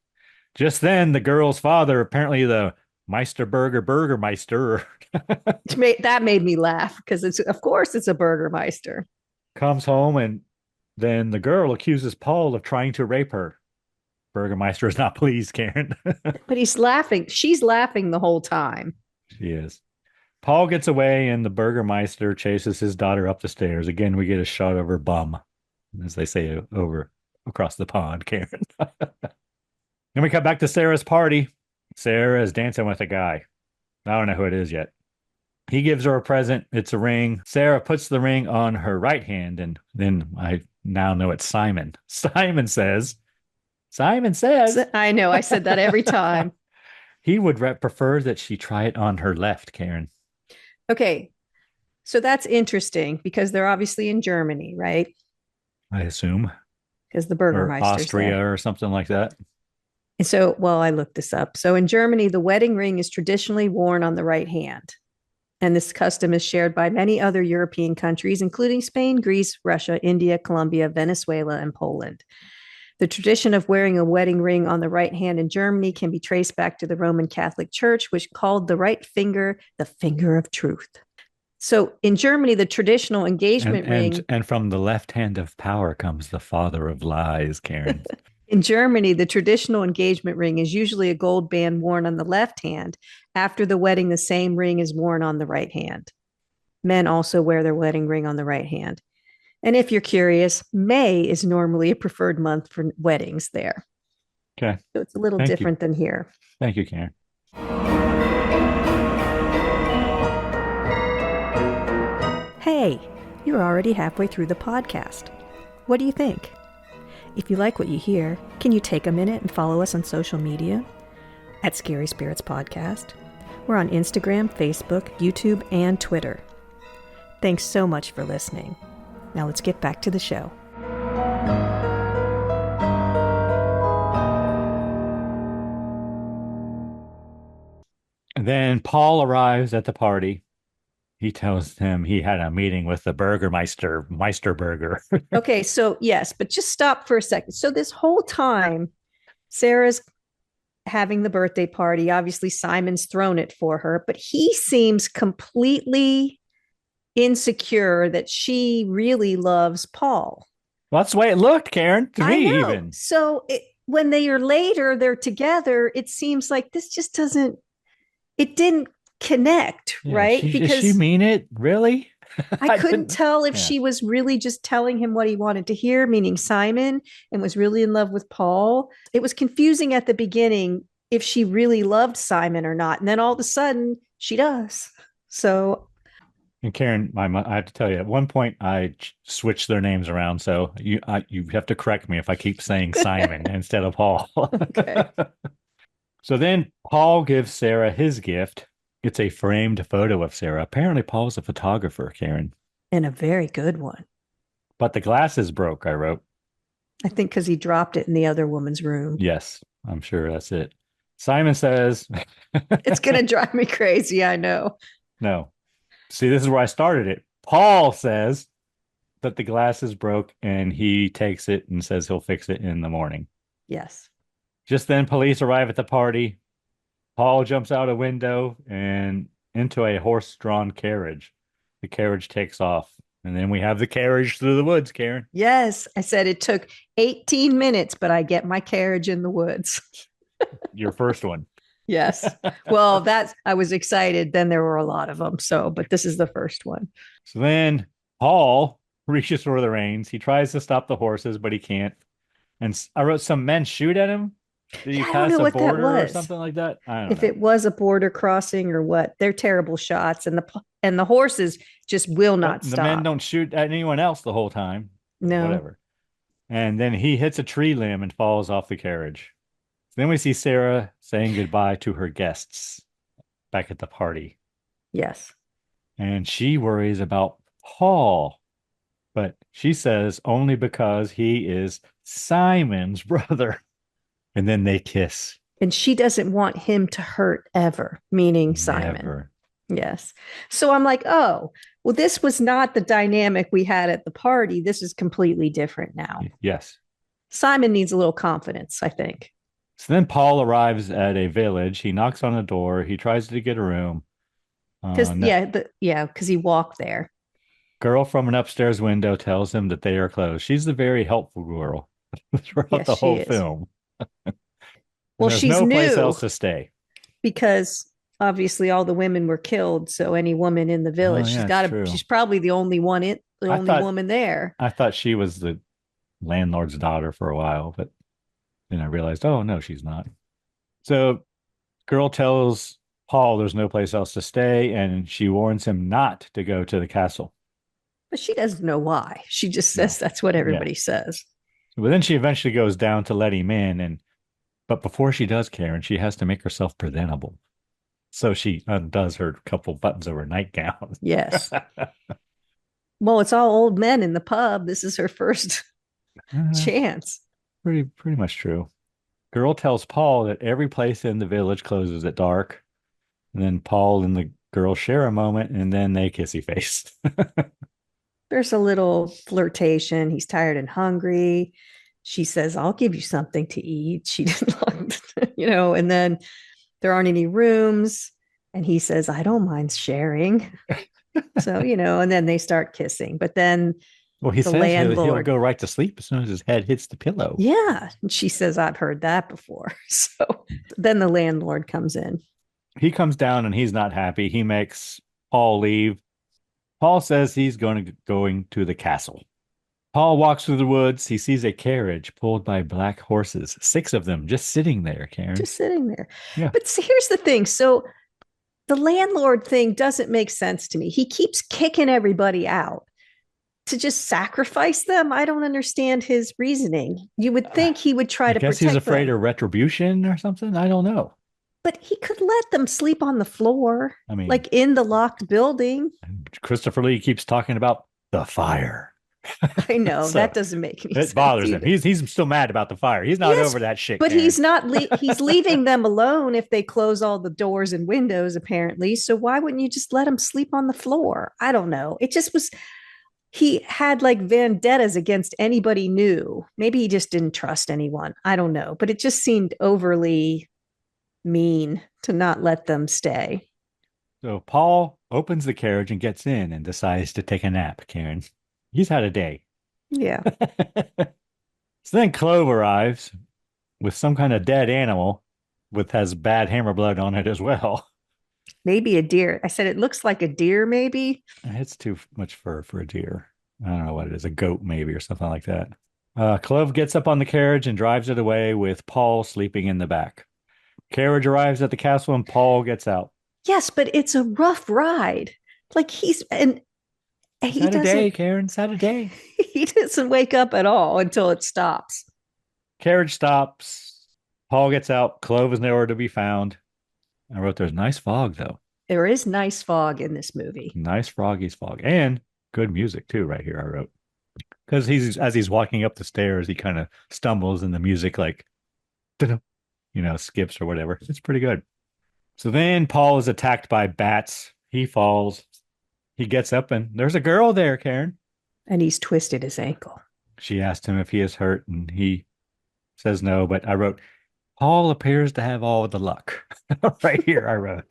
Just then, the girl's father, apparently the Burgermeister, that made me laugh because of course it's a Burgermeister, comes home, and then the girl accuses Paul of trying to rape her. Burgermeister is not pleased, Karen. But he's laughing. She's laughing the whole time. She is. Paul gets away and the Burgermeister chases his daughter up the stairs. Again, we get a shot of her bum, as they say, over across the pond, Karen. Then we come back to Sarah's party. Sarah is dancing with a guy. I don't know who it is yet. He gives her a present. It's a ring. Sarah puts the ring on her right hand, and then I now know it's Simon. Simon says. I know. I said that every time. He would prefer that she try it on her left, Karen. Okay. So that's interesting because they're obviously in Germany, right? I assume. Because the Burgermeister. Or Austria or something like that. And so, I looked this up. So in Germany, the wedding ring is traditionally worn on the right hand. And this custom is shared by many other European countries, including Spain, Greece, Russia, India, Colombia, Venezuela, and Poland. The tradition of wearing a wedding ring on the right hand in Germany can be traced back to the Roman Catholic Church, which called the right finger the finger of truth. So in Germany, the traditional engagement ring. And from the left hand of power comes the father of lies, Karen. In Germany, the traditional engagement ring is usually a gold band worn on the left hand. After the wedding, the same ring is worn on the right hand. Men also wear their wedding ring on the right hand. And if you're curious, May is normally a preferred month for weddings there. Okay. So it's a little different than here. Thank you, Karen. Hey, you're already halfway through the podcast. What do you think? If you like what you hear, can you take a minute and follow us on social media? At Scary Spirits Podcast. We're on Instagram, Facebook, YouTube, and Twitter. Thanks so much for listening. Now let's get back to the show. And then Paul arrives at the party. He tells him he had a meeting with the Meisterburger. Okay, so yes, but just stop for a second. So this whole time, Sarah's having the birthday party. Obviously, Simon's thrown it for her, but he seems completely insecure that she really loves Paul. Well, that's the way it looked, Karen, to me even. So when they are later, they're together, it seems like this just it didn't connect, right? Because does she mean it? Really? I couldn't tell if she was really just telling him what he wanted to hear, meaning Simon, and was really in love with Paul. It was confusing at the beginning if she really loved Simon or not. And then all of a sudden she does. So. And Karen, I have to tell you, at one point I switched their names around. So you have to correct me if I keep saying Simon instead of Paul. Okay. So then Paul gives Sarah his gift. It's a framed photo of Sarah. Apparently Paul's a photographer, Karen. And a very good one. But the glasses broke, I wrote. I think because he dropped it in the other woman's room. Yes, I'm sure that's it. Simon says... It's going to drive me crazy, I know. No. See, this is where I started it. Paul says that the glasses broke and he takes it and says he'll fix it in the morning. Yes. Just then, police arrive at the party. Paul jumps out a window and into a horse-drawn carriage. The carriage takes off. And then we have the carriage through the woods, Karen. Yes. I said it took 18 minutes, but I get my carriage in the woods. Your first one. Yes. Well, I was excited. Then there were a lot of them. But this is the first one. So then Paul reaches for the reins. He tries to stop the horses, but he can't. And I wrote some men shoot at him. Did he pass a border or something like that? I don't know. If it was a border crossing or what, they're terrible shots. And the horses just will not stop. The men don't shoot at anyone else the whole time. No. Whatever. And then he hits a tree limb and falls off the carriage. Then we see Sarah saying goodbye to her guests back at the party. Yes. And she worries about Paul, but she says only because he is Simon's brother. And then they kiss. And she doesn't want him to hurt ever, meaning Simon. Never. Yes. So I'm like, oh, well, this was not the dynamic we had at the party. This is completely different now. Yes. Simon needs a little confidence, I think. So then Paul arrives at a village. He knocks on a door. He tries to get a room. Because he walked there. Girl from an upstairs window tells him that they are closed. She's a very helpful girl throughout the whole film. Well, she's no new place else to stay because obviously all the women were killed. So any woman in the village, she's probably the only woman there. I thought she was the landlord's daughter for a while, but then I realized, oh no, she's not. So girl tells Paul there's no place else to stay, and she warns him not to go to the castle. But she doesn't know why. She just says that's what everybody says. But then she eventually goes down to let him in, but before she does, Karen, she has to make herself presentable. So she undoes her couple buttons of her nightgown. Yes. Well, it's all old men in the pub. This is her first chance. Pretty much true. Girl tells Paul that every place in the village closes at dark. And then Paul and the girl share a moment, and then they kissy face. There's a little flirtation. He's tired and hungry. she says, I'll give you something to eat. She didn't, and then there aren't any rooms. And he says, I don't mind sharing. So, and then they start kissing. But then Well, he the says he'll landlord, go right to sleep as soon as his head hits the pillow. yeah. And she says, I've heard that before. So then the landlord comes in. He comes down and he's not happy. He makes Paul leave. Paul says he's going to the castle. Paul walks through the woods. He sees a carriage pulled by black horses, 6 of them just sitting there, Karen. Just sitting there. Yeah. But see, here's the thing. So the landlord thing doesn't make sense to me. He keeps kicking everybody out to just sacrifice them. I don't understand his reasoning. You would think he would try to protect them. He's afraid of retribution or something. I don't know. But he could let them sleep on the floor, I mean, like in the locked building. Christopher Lee keeps talking about the fire. I know so that doesn't make any sense. It bothers either. him. He's still mad about the fire. He's not over that shit. But Karen. he's not. He's leaving them alone if they close all the doors and windows, apparently. So why wouldn't you just let him sleep on the floor? I don't know. It just was. He had like vendettas against anybody new. Maybe he just didn't trust anyone. I don't know. But it just seemed overly mean to not let them stay. So Paul opens the carriage and gets in and decides to take a nap, Karen. He's had a day. Yeah. So then Clove arrives with some kind of dead animal has bad hammer blood on it as well. Maybe a deer. I said it looks like a deer, maybe. It's too much fur for a deer. I don't know what it is, a goat maybe or something like that. Clove gets up on the carriage and drives it away with Paul sleeping in the back. Carriage arrives at the castle and Paul gets out. Yes, but it's a rough ride. Like he Saturday, Karen, Saturday. He doesn't wake up at all until it stops. Carriage stops. Paul gets out. Clove is nowhere to be found. I wrote there's nice fog, though. There is nice fog in this movie. Nice froggy's fog. And good music, too, right here, I wrote. Because as he's walking up the stairs, he kind of stumbles and the music like, skips or whatever. It's pretty good. So then Paul is attacked by bats. He falls. He gets up and there's a girl there, Karen. And he's twisted his ankle. She asked him if he is hurt and he says no, but I wrote, Paul appears to have all the luck. Right here, I wrote.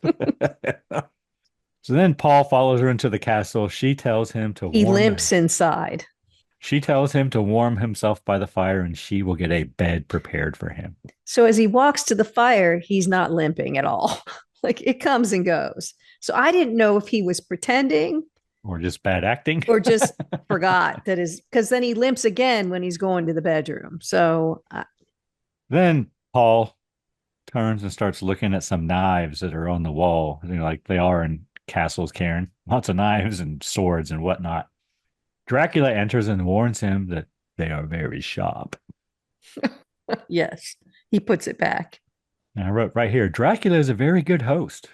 So then Paul follows her into the castle. She tells him to He limps inside. She tells him to warm himself by the fire and she will get a bed prepared for him. So as he walks to the fire, he's not limping at all. Like it comes and goes. So I didn't know if he was pretending or just bad acting or just forgot that because then he limps again when he's going to the bedroom. So then Paul turns and starts looking at some knives that are on the wall, like they are in castles, Karen. Lots of knives and swords and whatnot. Dracula enters and warns him that they are very sharp. Yes, he puts it back. And I wrote right here, Dracula is a very good host.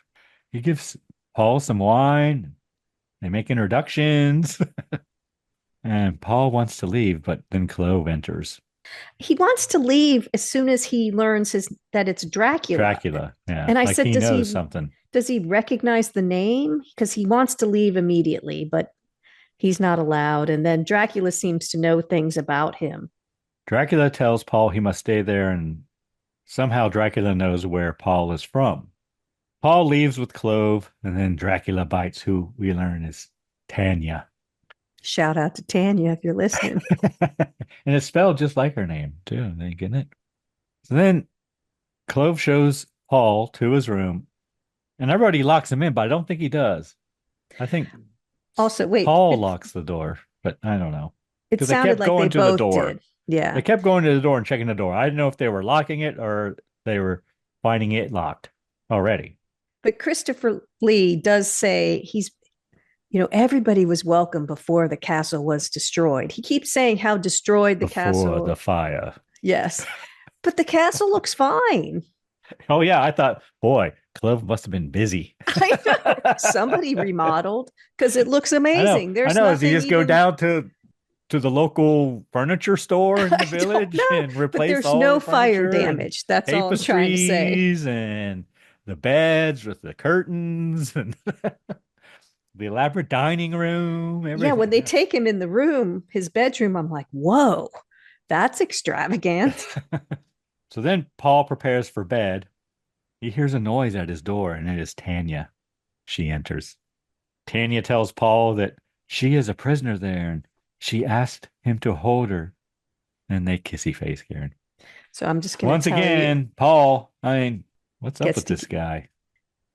He gives Paul some wine. They make introductions. And Paul wants to leave, but then Clove enters. He wants to leave as soon as he learns that it's Dracula. Dracula, yeah. And I said, he knows something. Does he recognize the name? Because he wants to leave immediately, but he's not allowed. And then Dracula seems to know things about him. Dracula tells Paul he must stay there, and somehow Dracula knows where Paul is from. Paul leaves with Clove, and then Dracula bites who we learn is Tanya. Shout out to Tanya if you're listening. And it's spelled just like her name, too. Are you getting it? So then Clove shows Paul to his room, and I wrote he locks him in, but I don't think he does. I think also, wait, Paul locks the door, but I don't know. It sounded like they both did. Yeah. They kept going to the door and checking the door. I didn't know if they were locking it or they were finding it locked already. But Christopher Lee does say everybody was welcome before the castle was destroyed. He keeps saying how destroyed the castle. Before the fire. Yes. But the castle looks fine. Oh, yeah. I thought, boy, Clove must have been busy. I know. Somebody remodeled because it looks amazing. I know. Does he just go down to the local furniture store in the village and replace there's all no the fire damage. That's all I'm trying to say. And the beds with the curtains and the elaborate dining room. Everything. Yeah, when they take him in the room, his bedroom, I'm like, whoa. That's extravagant. So then Paul prepares for bed. He hears a noise at his door, and it is Tanya. She enters. Tanya tells Paul that she is a prisoner there, and she asked him to hold her. And they kissy face, Karen. So I'm just going Once to tell you, again, Paul, what's up gets with to this guy?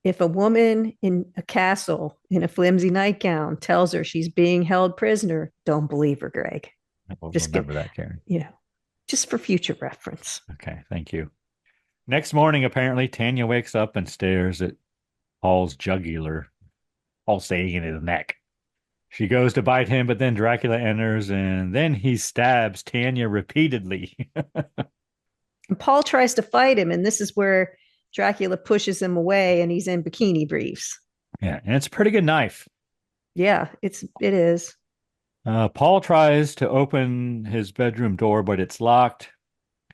if a woman in a castle in a flimsy nightgown tells her she's being held prisoner, don't believe her, Greg. We'll Just remember that, Karen. Just for future reference. Okay, thank you. Next morning, apparently, Tanya wakes up and stares at Paul's jugular, pulsating in his neck. She goes to bite him, but then Dracula enters, and then he stabs Tanya repeatedly. And Paul tries to fight him, and this is where Dracula pushes him away, and he's in bikini briefs. Yeah, and it's a pretty good knife. Yeah, it is. Paul tries to open his bedroom door, but it's locked.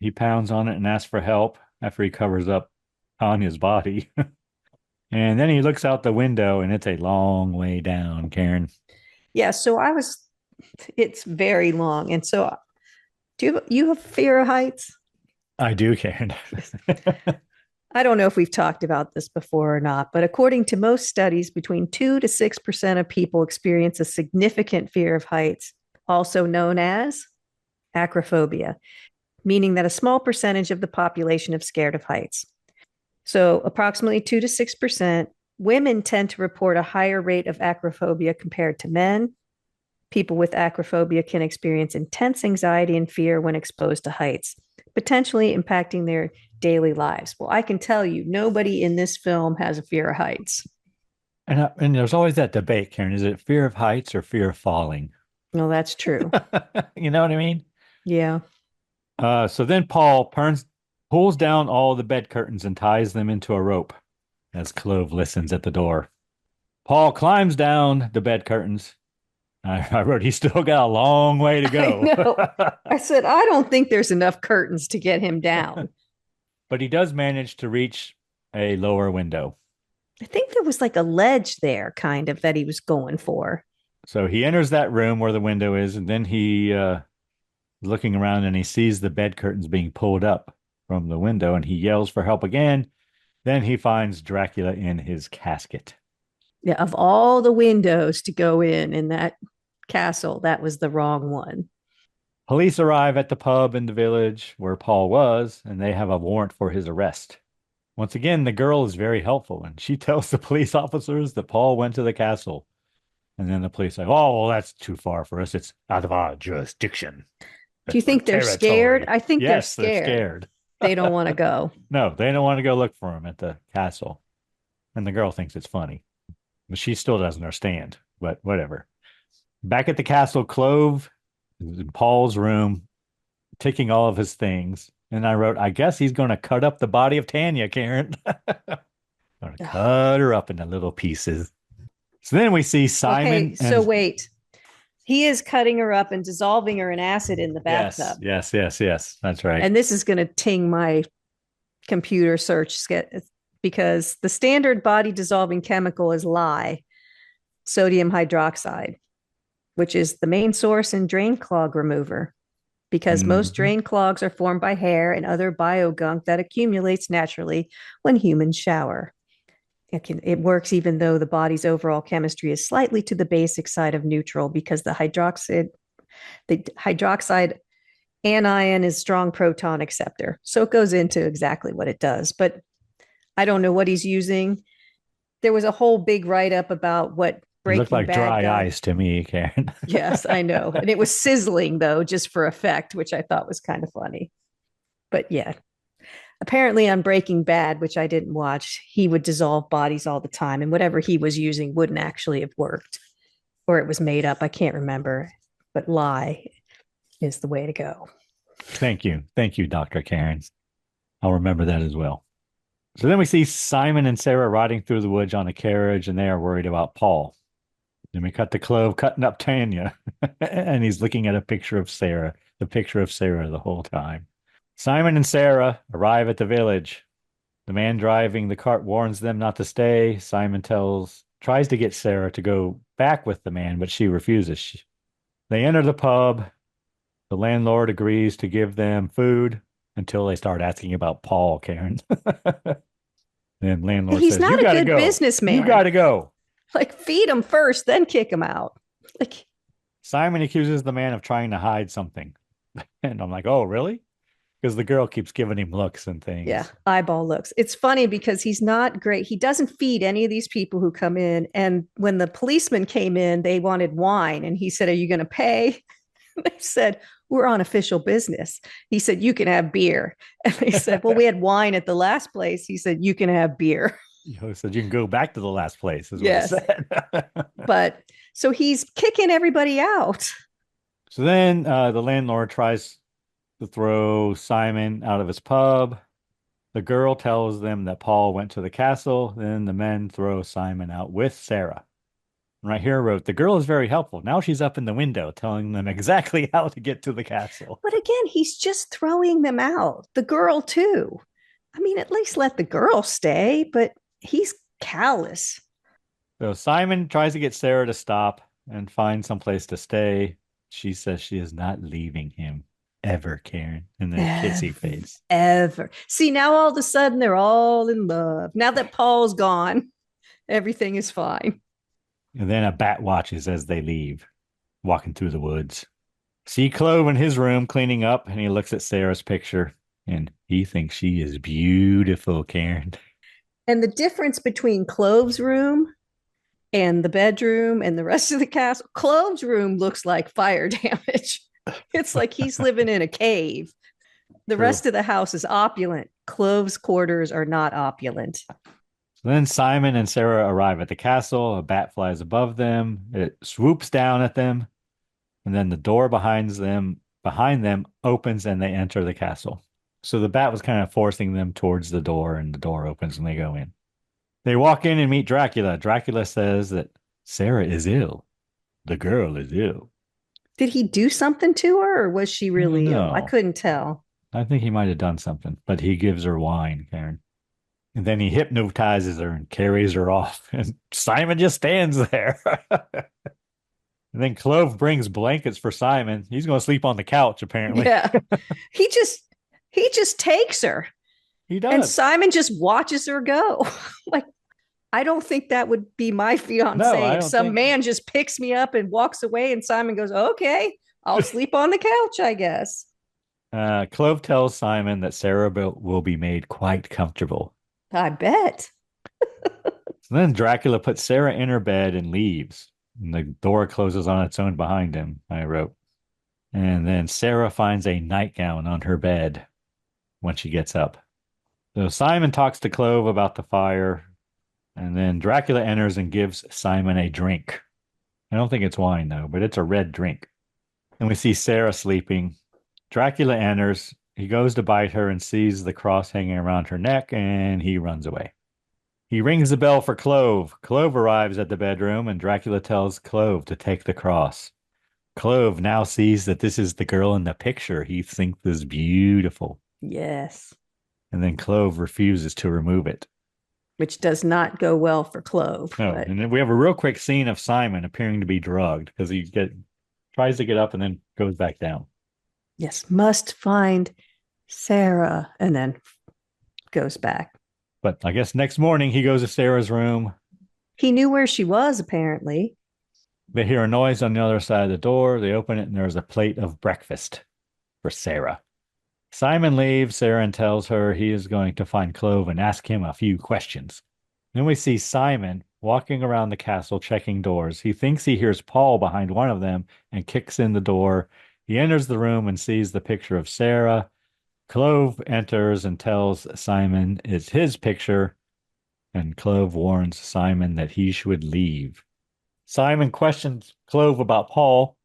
He pounds on it and asks for help after he covers up Tanya's body. And then he looks out the window, and it's a long way down, Karen. Yeah, so it's very long. And so do you have fear of heights? I do, Karen. I don't know if we've talked about this before or not, but according to most studies, between 2 to 6% of people experience a significant fear of heights, also known as acrophobia, meaning that a small percentage of the population is scared of heights. So approximately 2 to 6%, women tend to report a higher rate of acrophobia compared to men. People with acrophobia can experience intense anxiety and fear when exposed to heights, potentially impacting their daily lives. Well, I can tell you, nobody in this film has a fear of heights. And there's always that debate, Karen. Is it fear of heights or fear of falling? No, that's true. You know what I mean? Yeah. So then Paul pulls down all the bed curtains and ties them into a rope as Clove listens at the door. Paul climbs down the bed curtains. I wrote, he's still got a long way to go. I know. I said, I don't think there's enough curtains to get him down. But he does manage to reach a lower window. I think there was like a ledge there, kind of, that he was going for. So he enters that room where the window is, and then he looking around and he sees the bed curtains being pulled up from the window, and he yells for help again. Then he finds Dracula in his casket. Yeah, of all the windows to go in that castle, that was the wrong one. Police arrive at the pub in the village where Paul was, and they have a warrant for his arrest. Once again, the girl is very helpful, and she tells the police officers that Paul went to the castle. And then the police say, oh, well, that's too far for us. It's out of our jurisdiction. Do you think they're scared? I think yes, they're scared. They don't want to go. No, they don't want to go look for him at the castle. And the girl thinks it's funny. But she still doesn't understand. But whatever. Back at the castle, Clove is in Paul's room, taking all of his things. And I wrote, I guess he's going to cut up the body of Tanya, Karen. Going to cut her up into little pieces. So then we see Simon. Okay, so wait. He is cutting her up and dissolving her in acid in the bathtub. Yes. That's right. And this is going to ting my computer search because the standard body dissolving chemical is lye, sodium hydroxide, which is the main source in drain clog remover, because most drain clogs are formed by hair and other biogunk that accumulates naturally when humans shower. It works even though the body's overall chemistry is slightly to the basic side of neutral, because the hydroxide anion is strong proton acceptor. So it goes into exactly what it does, but I don't know what he's using. There was a whole big write-up about what Breaking Bad. It looked like dry ice to me, Karen. Yes, I know. And it was sizzling, though, just for effect, which I thought was kind of funny. But yeah, apparently on Breaking Bad, which I didn't watch, he would dissolve bodies all the time, and whatever he was using wouldn't actually have worked, or it was made up. I can't remember, but lye is the way to go. Thank you, Dr. Karen. I'll remember that as well. So then we see Simon and Sarah riding through the woods on a carriage, and they are worried about Paul. Then we cut to Clove cutting up Tanya, and he's looking at a picture of Sarah, the whole time. Simon and Sarah arrive at the village. The man driving the cart warns them not to stay. Simon tries to get Sarah to go back with the man, but she refuses. They enter the pub. The landlord agrees to give them food until they start asking about Paul, Karen. Then landlord He's says, "You not a got to good go. You got businessman. to go." Like, feed him first, then kick him out. Like, Simon accuses the man of trying to hide something. And I'm like, "Oh, really?" Because the girl keeps giving him looks and yeah, things. eyeball looks. It's funny because he's not great. He doesn't feed any of these people who come in. And when the policeman came in, they wanted wine. And he said, "Are you going to pay?" They said, "We're on official business." He said, "You can have beer." And they said, "Well, we had wine at the last place." He said, "You can have beer." He said, "You can go back to the last place," is what he Yes. said. But so he's kicking everybody out. So then the landlord tries to throw Simon out of his pub. The girl tells them that Paul went to the castle. Then the men throw Simon out with Sarah. Right here I wrote, the girl is very helpful. Now she's up in the window telling them exactly how to get to the castle. But again, he's just throwing them out. The girl, too. I mean, at least let the girl stay, but he's callous. So Simon tries to get Sarah to stop and find some place to stay. She says she is not leaving him ever, Karen, in the kissy face. Ever. See, now all of a sudden they're all in love. Now that Paul's gone, everything is fine. And then a bat watches as they leave, walking through the woods. See Clove in his room cleaning up, and he looks at Sarah's picture, and he thinks she is beautiful, Karen. And the difference between Clove's room and the bedroom and the rest of the castle, Clove's room looks like fire damage. It's like he's living in a cave. The True. rest of the house is opulent. Clove's quarters are not opulent. So then Simon and Sarah arrive at the castle. A bat flies above them. It swoops down at them. And then the door behind them opens and they enter the castle. So the bat was kind of forcing them towards the door, and the door opens and they go in. They walk in and meet Dracula. Dracula says that Sarah is ill. The girl is ill. Did he do something to her, or was she really ill? I No. couldn't tell. I think he might have done something, but he gives her wine, Karen. And then he hypnotizes her and carries her off. And Simon just stands there. And then Clove brings blankets for Simon. He's going to sleep on the couch, apparently. Yeah. he just takes her. He does. And Simon just watches her go. Like, I don't think that would be my fiance. No, if some man just picks me up and walks away and Simon goes, "Okay, I'll sleep on the couch, I guess." Clove tells Simon that Sarah will be made quite comfortable. I bet. So then Dracula puts Sarah in her bed and leaves. And the door closes on its own behind him, I wrote. And then Sarah finds a nightgown on her bed when she gets up. So Simon talks to Clove about the fire. And then Dracula enters and gives Simon a drink. I don't think it's wine, though, but it's a red drink. And we see Sarah sleeping. Dracula enters. He goes to bite her and sees the cross hanging around her neck, and he runs away. He rings the bell for Clove. Clove arrives at the bedroom, and Dracula tells Clove to take the cross. Clove now sees that this is the girl in the picture he thinks is beautiful. Yes. And then Clove refuses to remove it. Which does not go well for Clove. No, but... and then we have a real quick scene of Simon appearing to be drugged because he tries to get up and then goes back down. Yes, must find Sarah, and then goes back. But I guess next morning he goes to Sarah's room. He knew where she was, apparently. They hear a noise on the other side of the door. They open it, and there's a plate of breakfast for Sarah. Simon leaves Sarah and tells her he is going to find Clove and ask him a few questions. Then we see Simon walking around the castle checking doors. He thinks he hears Paul behind one of them and kicks in the door. He enters the room and sees the picture of Sarah. Clove enters and tells Simon it's his picture, and Clove warns Simon that he should leave. Simon questions Clove about Paul.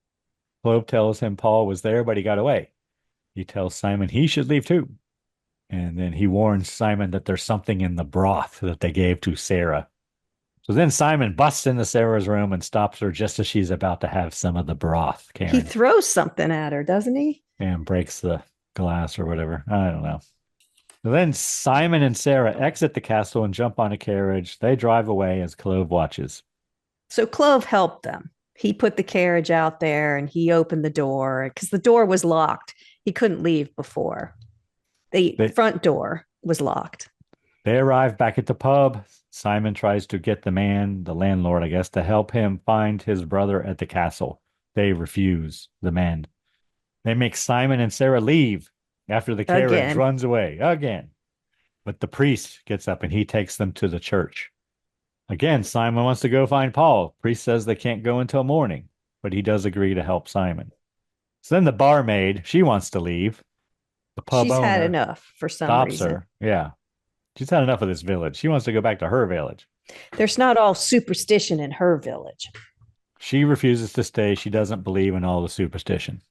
Clove tells him Paul was there, but he got away. He tells Simon he should leave too. And then he warns Simon that there's something in the broth that they gave to Sarah. So then Simon busts into Sarah's room and stops her just as she's about to have some of the broth, Karen. He throws something at her, doesn't he? And breaks the glass or whatever. I don't know. So then Simon and Sarah exit the castle and jump on a carriage. They drive away as Clove watches. So Clove helped them. He put the carriage out there and he opened the door because the door was locked. He couldn't leave before. The front door was locked. They arrive back at the pub. Simon tries to get the landlord, I guess, to help him find his brother at the castle. They refuse, the men. They make Simon and Sarah leave after the carriage runs away again. But the priest gets up and he takes them to the church. Again, Simon wants to go find Paul. Priest says they can't go until morning, but he does agree to help Simon. So then the barmaid, she wants to leave. The pub owner had enough for some stops reason. her. Yeah. She's had enough of this village. She wants to go back to her village. There's not all superstition in her village. She refuses to stay. She doesn't believe in all the superstition.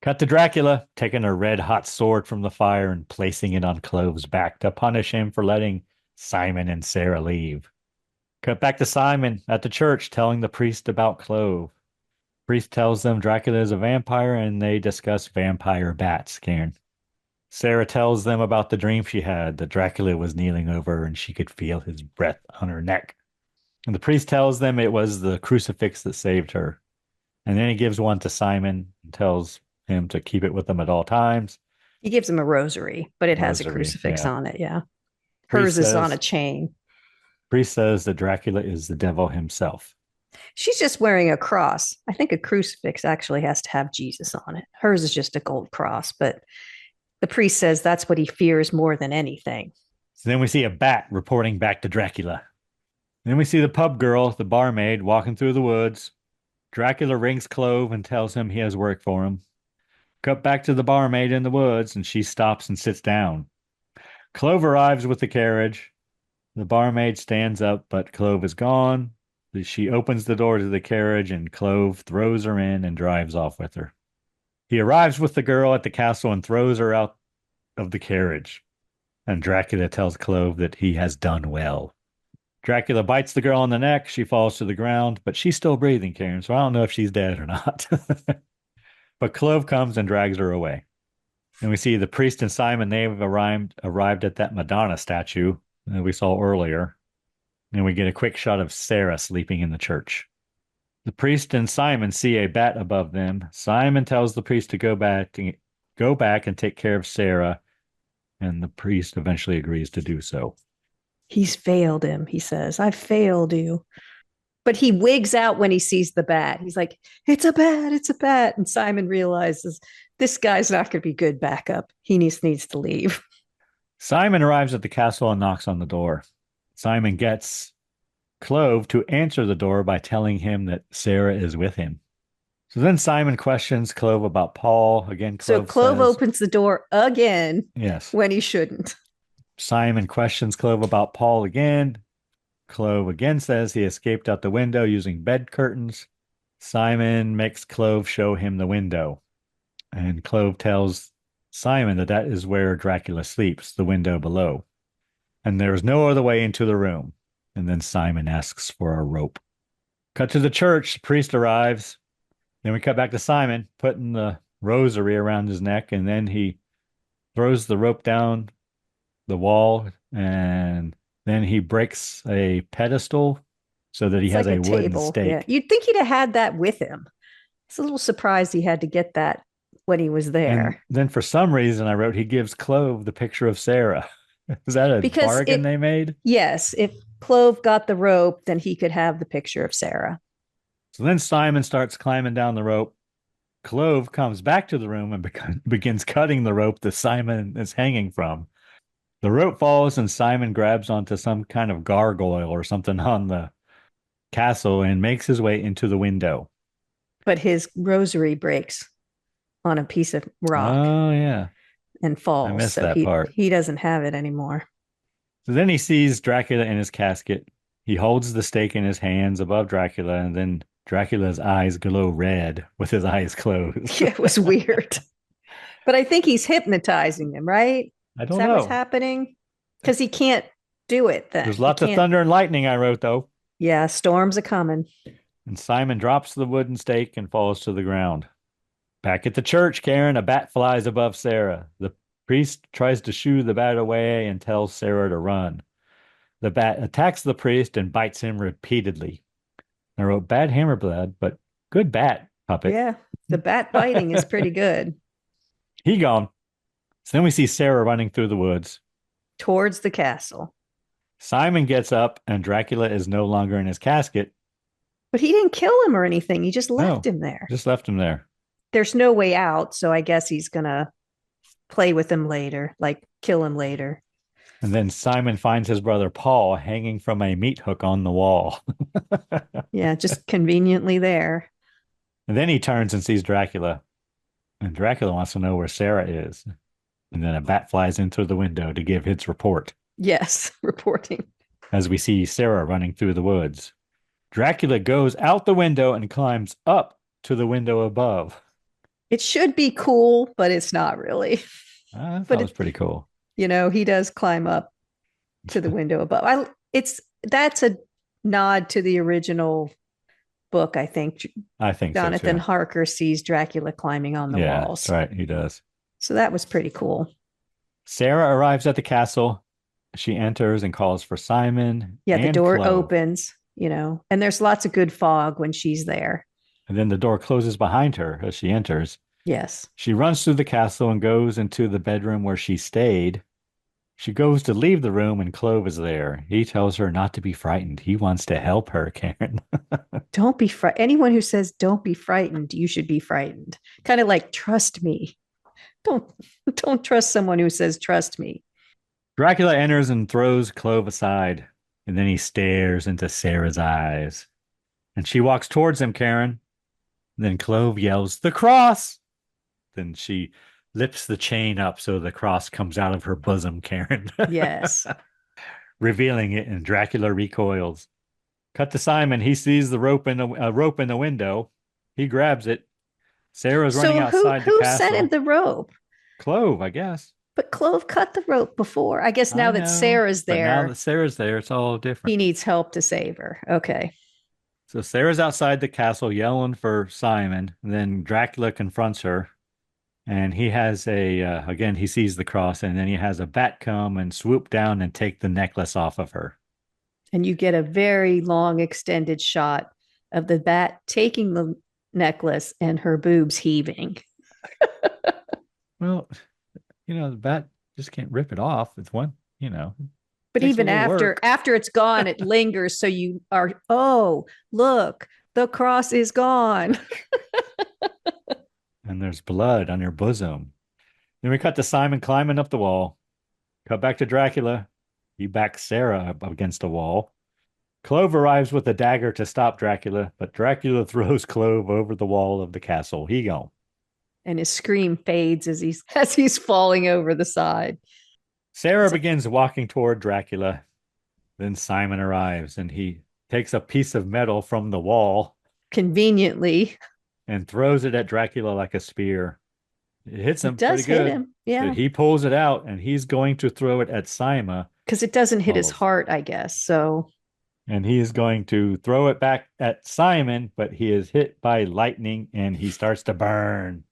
Cut to Dracula, taking a red-hot sword from the fire and placing it on Clove's back to punish him for letting Simon and Sarah leave. Cut back to Simon at the church, telling the priest about Clove. Priest tells them Dracula is a vampire, and they discuss vampire bats, Karen. Sarah tells them about the dream she had, that Dracula was kneeling over her and she could feel his breath on her neck. And the priest tells them it was the crucifix that saved her. And then he gives one to Simon and tells him to keep it with him at all times. He gives him a rosary, but it has a crucifix on it, yeah. Hers is on a chain. Priest says that Dracula is the devil himself. She's just wearing a cross. I think a crucifix actually has to have Jesus on it. Hers is just a gold cross, but the priest says that's what he fears more than anything. So then we see a bat reporting back to Dracula. Then we see the pub girl, the barmaid, walking through the woods. Dracula rings Clove and tells him he has work for him. Cut back to the barmaid in the woods, and she stops and sits down. Clove arrives with the carriage. The barmaid stands up, but Clove is gone. She opens the door to the carriage, and Clove throws her in and drives off with her. He arrives with the girl at the castle and throws her out of the carriage. And Dracula tells Clove that he has done well. Dracula bites the girl on the neck. She falls to the ground, but she's still breathing, Karen, so I don't know if she's dead or not. But Clove comes and drags her away. And we see the priest and Simon, they've arrived at that Madonna statue that we saw earlier. And we get a quick shot of Sarah sleeping in the church. The priest and Simon see a bat above them. Simon tells the priest to go back and take care of Sarah, and the priest eventually agrees to do so. He's failed him, he says. I failed you. But he wigs out when he sees the bat. He's like, it's a bat, it's a bat. And Simon realizes this guy's not going to be good backup. He needs to leave. Simon arrives at the castle and knocks on the door. Simon gets Clove to answer the door by telling him that Sarah is with him. So then Simon questions Clove about Paul. Again, Clove opens the door again. Yes. When he shouldn't. Simon questions Clove about Paul again. Clove again says he escaped out the window using bed curtains. Simon makes Clove show him the window. And Clove tells Simon that is where Dracula sleeps, the window below. And there is no other way into the room. And then Simon asks for a rope. Cut to the church. The priest arrives. Then we cut back to Simon, putting the rosary around his neck. And then he throws the rope down the wall. And then he breaks a pedestal so that he has a wooden stake. Yeah. You'd think he'd have had that with him. It's a little surprised he had to get that when he was there. And then for some reason I wrote he gives Clove the picture of Sarah. Is that a bargain they made? Yes. If Clove got the rope, then he could have the picture of Sarah. So then Simon starts climbing down the rope. Clove comes back to the room and begins cutting the rope that Simon is hanging from. The rope falls and Simon grabs onto some kind of gargoyle or something on the castle and makes his way into the window. But his rosary breaks on a piece of rock. Oh, yeah. And falls. I missed that part. He doesn't have it anymore. So then he sees Dracula in his casket. He holds the stake in his hands above Dracula, and then Dracula's eyes glow red with his eyes closed. Yeah, it was weird. But I think he's hypnotizing him, right? I don't know. Is that what's happening? Because he can't do it then. There's lots of thunder and lightning, I wrote, though. Yeah, storms are coming. And Simon drops the wooden stake and falls to the ground. Back at the church, Karen, a bat flies above Sarah. The priest tries to shoo the bat away and tells Sarah to run. The bat attacks the priest and bites him repeatedly. I wrote bad hammer blood, but Good bat puppet. Yeah, the bat biting is pretty good. He gone. So then we see Sarah running through the woods. Towards the castle. Simon gets up and Dracula is no longer in his casket. But he didn't kill him or anything. He just left No, him there. just left him there. There's no way out, so I guess he's going to play with him later, like kill him later. And then Simon finds his brother Paul hanging from a meat hook on the wall. Yeah, just conveniently there. And then he turns and sees Dracula. And Dracula wants to know where Sarah is. And then a bat flies in through the window to give its report. Yes, reporting. As we see Sarah running through the woods. Dracula goes out the window and climbs up to the window above. It should be cool, but it's not really. That was pretty cool. You know, he does climb up to the window above. That's a nod to the original book, I think. I think Jonathan so, Harker sees Dracula climbing on the walls. That's right, he does. So that was pretty cool. Sarah arrives at the castle. She enters and calls for Simon. Yeah, the door Clove. opens, and there's lots of good fog when she's there. And then the door closes behind her as she enters. Yes. She runs through the castle and goes into the bedroom where she stayed. She goes to leave the room and Clove is there. He tells her not to be frightened. He wants to help her, Karen. Don't be frightened. Anyone who says don't be frightened, you should be frightened. Kind of like trust me. Don't trust someone who says trust me. Dracula enters and throws Clove aside, and then he stares into Sarah's eyes. And she walks towards him, Karen. And then Clove yells, "The cross!" Then she lifts the chain up so the cross comes out of her bosom, Karen. Yes. Revealing it, and Dracula recoils. Cut to Simon. He sees the rope in the window. He grabs it. Sarah's running outside the castle. Who scented the rope? Clove, I guess. But Clove cut the rope before. I guess now that Sarah's there. Now that Sarah's there, it's all different. He needs help to save her. Okay. So Sarah's outside the castle yelling for Simon. And then Dracula confronts her. And he has again, he sees the cross. And then he has a bat come and swoop down and take the necklace off of her. And you get a very long extended shot of the bat taking the necklace and her boobs heaving. Well, the bat just can't rip it off. It's one, But even after it's gone, it lingers. So you are, oh, look, the cross is gone. And there's blood on your bosom. Then we cut to Simon climbing up the wall. Cut back to Dracula. He backs Sarah up against the wall. Clove arrives with a dagger to stop Dracula, but Dracula throws Clove over the wall of the castle. He gone. And his scream fades as he's falling over the side. Sarah begins walking toward Dracula. Then Simon arrives and he takes a piece of metal from the wall. Conveniently. And throws it at Dracula like a spear. It hits him pretty good. It does hit him, yeah. But he pulls it out and he's going to throw it at Simon. Because it doesn't hit his heart, I guess. So. And he is going to throw it back at Simon, but he is hit by lightning and he starts to burn.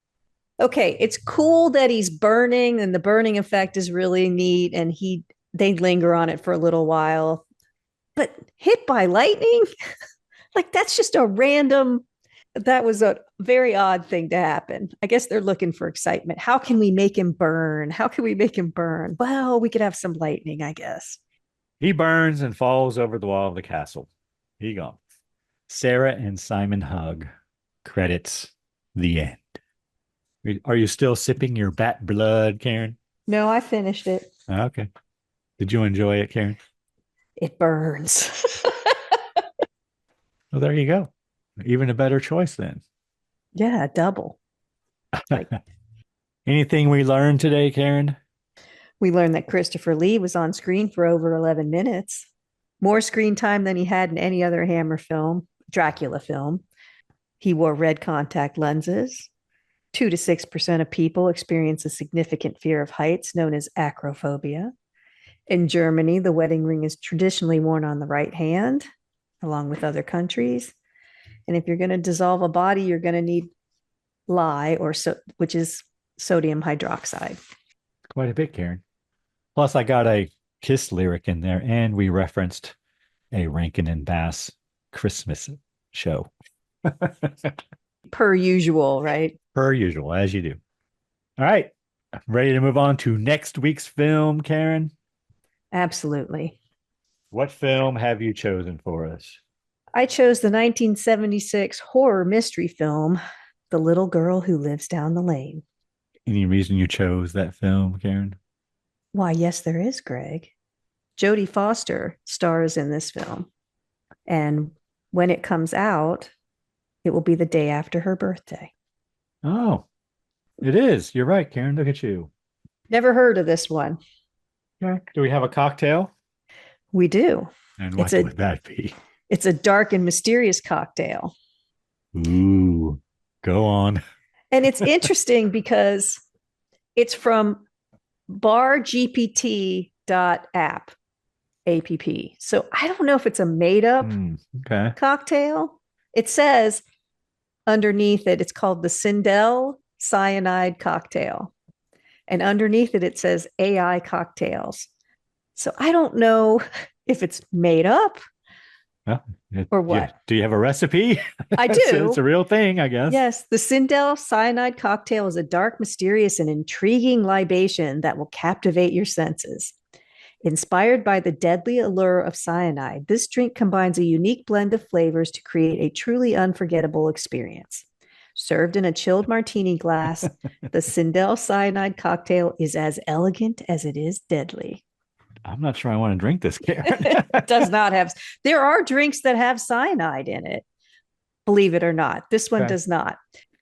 Okay, it's cool that he's burning and the burning effect is really neat and they linger on it for a little while. But hit by lightning? Like that's just that was a very odd thing to happen. I guess they're looking for excitement. How can we make him burn? How can we make him burn? Well, we could have some lightning, I guess. He burns and falls over the wall of the castle. He gone. Sarah and Simon hug. Credits. The end. Are you still sipping your bat blood, Karen? No, I finished it. Okay. Did you enjoy it, Karen? It burns. Well, there you go. Even a better choice then. Yeah, double. Anything we learned today, Karen? We learned that Christopher Lee was on screen for over 11 minutes. More screen time than he had in any other Hammer film, Dracula film. He wore red contact lenses. 2 to 6% of people experience a significant fear of heights known as acrophobia. In Germany, the wedding ring is traditionally worn on the right hand, along with other countries. And if you're going to dissolve a body, you're going to need lye, which is sodium hydroxide. Quite a bit, Karen. Plus, I got a Kiss lyric in there, and we referenced a Rankin and Bass Christmas show. Per usual, right? Per usual, as you do. All right. Ready to move on to next week's film, Karen? Absolutely. What film have you chosen for us? I chose the 1976 horror mystery film, The Little Girl Who Lives Down the Lane. Any reason you chose that film, Karen? Why, yes, there is, Greg. Jodie Foster stars in this film. And when it comes out, it will be the day after her birthday. Oh, it is. You're right, Karen. Look at you. Never heard of this one. Okay. Do we have a cocktail? We do. And what would that be? It's a dark and mysterious cocktail. Ooh, go on. And it's interesting because it's from bargpt.app. app. So I don't know if it's a made up cocktail. It says underneath it, it's called the Sindel Cyanide Cocktail. And underneath it, it says AI cocktails. So I don't know if it's made up or what. Do you have a recipe? I do. It's a real thing, I guess. Yes. The Sindel Cyanide Cocktail is a dark, mysterious, and intriguing libation that will captivate your senses. Inspired by the deadly allure of cyanide, this drink combines a unique blend of flavors to create a truly unforgettable experience. Served in a chilled martini glass, the Sindel Cyanide Cocktail is as elegant as it is deadly. I'm not sure I want to drink this, Karen. It does not have. There are drinks that have cyanide in it, believe it or not. This one does not.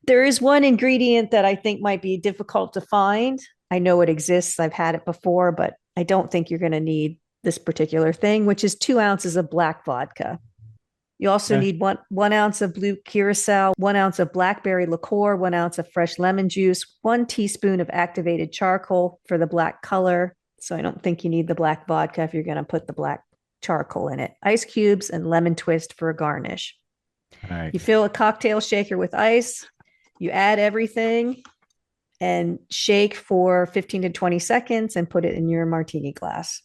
There is one ingredient that I think might be difficult to find. I know it exists. I've had it before, but I don't think you're going to need this particular thing, which is 2 ounces of black vodka. You also need one ounce of blue curacao, 1 ounce of blackberry liqueur, 1 ounce of fresh lemon juice, 1 teaspoon of activated charcoal for the black color. So I don't think you need the black vodka if you're going to put the black charcoal in it. Ice cubes and lemon twist for a garnish. All right. You fill a cocktail shaker with ice. You add everything and shake for 15 to 20 seconds and put it in your martini glass.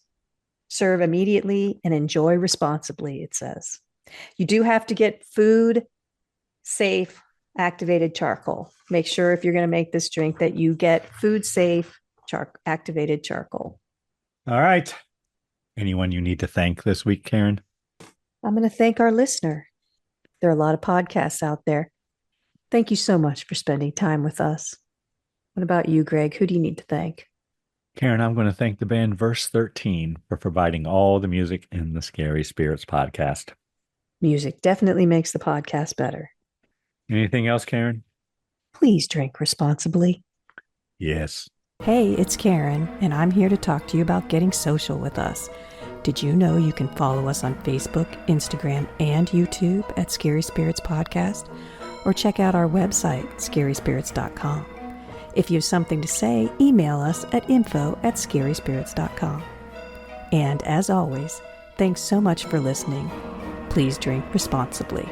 Serve immediately and enjoy responsibly, it says. You do have to get food safe activated charcoal. Make sure if you're going to make this drink that you get food safe activated charcoal. All right. Anyone you need to thank this week, Karen? I'm going to thank our listener. There are a lot of podcasts out there. Thank you so much for spending time with us. What about you, Greg? Who do you need to thank? Karen, I'm going to thank the band Verse 13 for providing all the music in the Scary Spirits podcast. Music definitely makes the podcast better. Anything else, Karen? Please drink responsibly. Yes. Hey, it's Karen, and I'm here to talk to you about getting social with us. Did you know you can follow us on Facebook, Instagram, and YouTube at Scary Spirits Podcast? Or check out our website, scaryspirits.com. If you have something to say, email us at info@scaryspirits.com. And as always, thanks so much for listening. Please drink responsibly.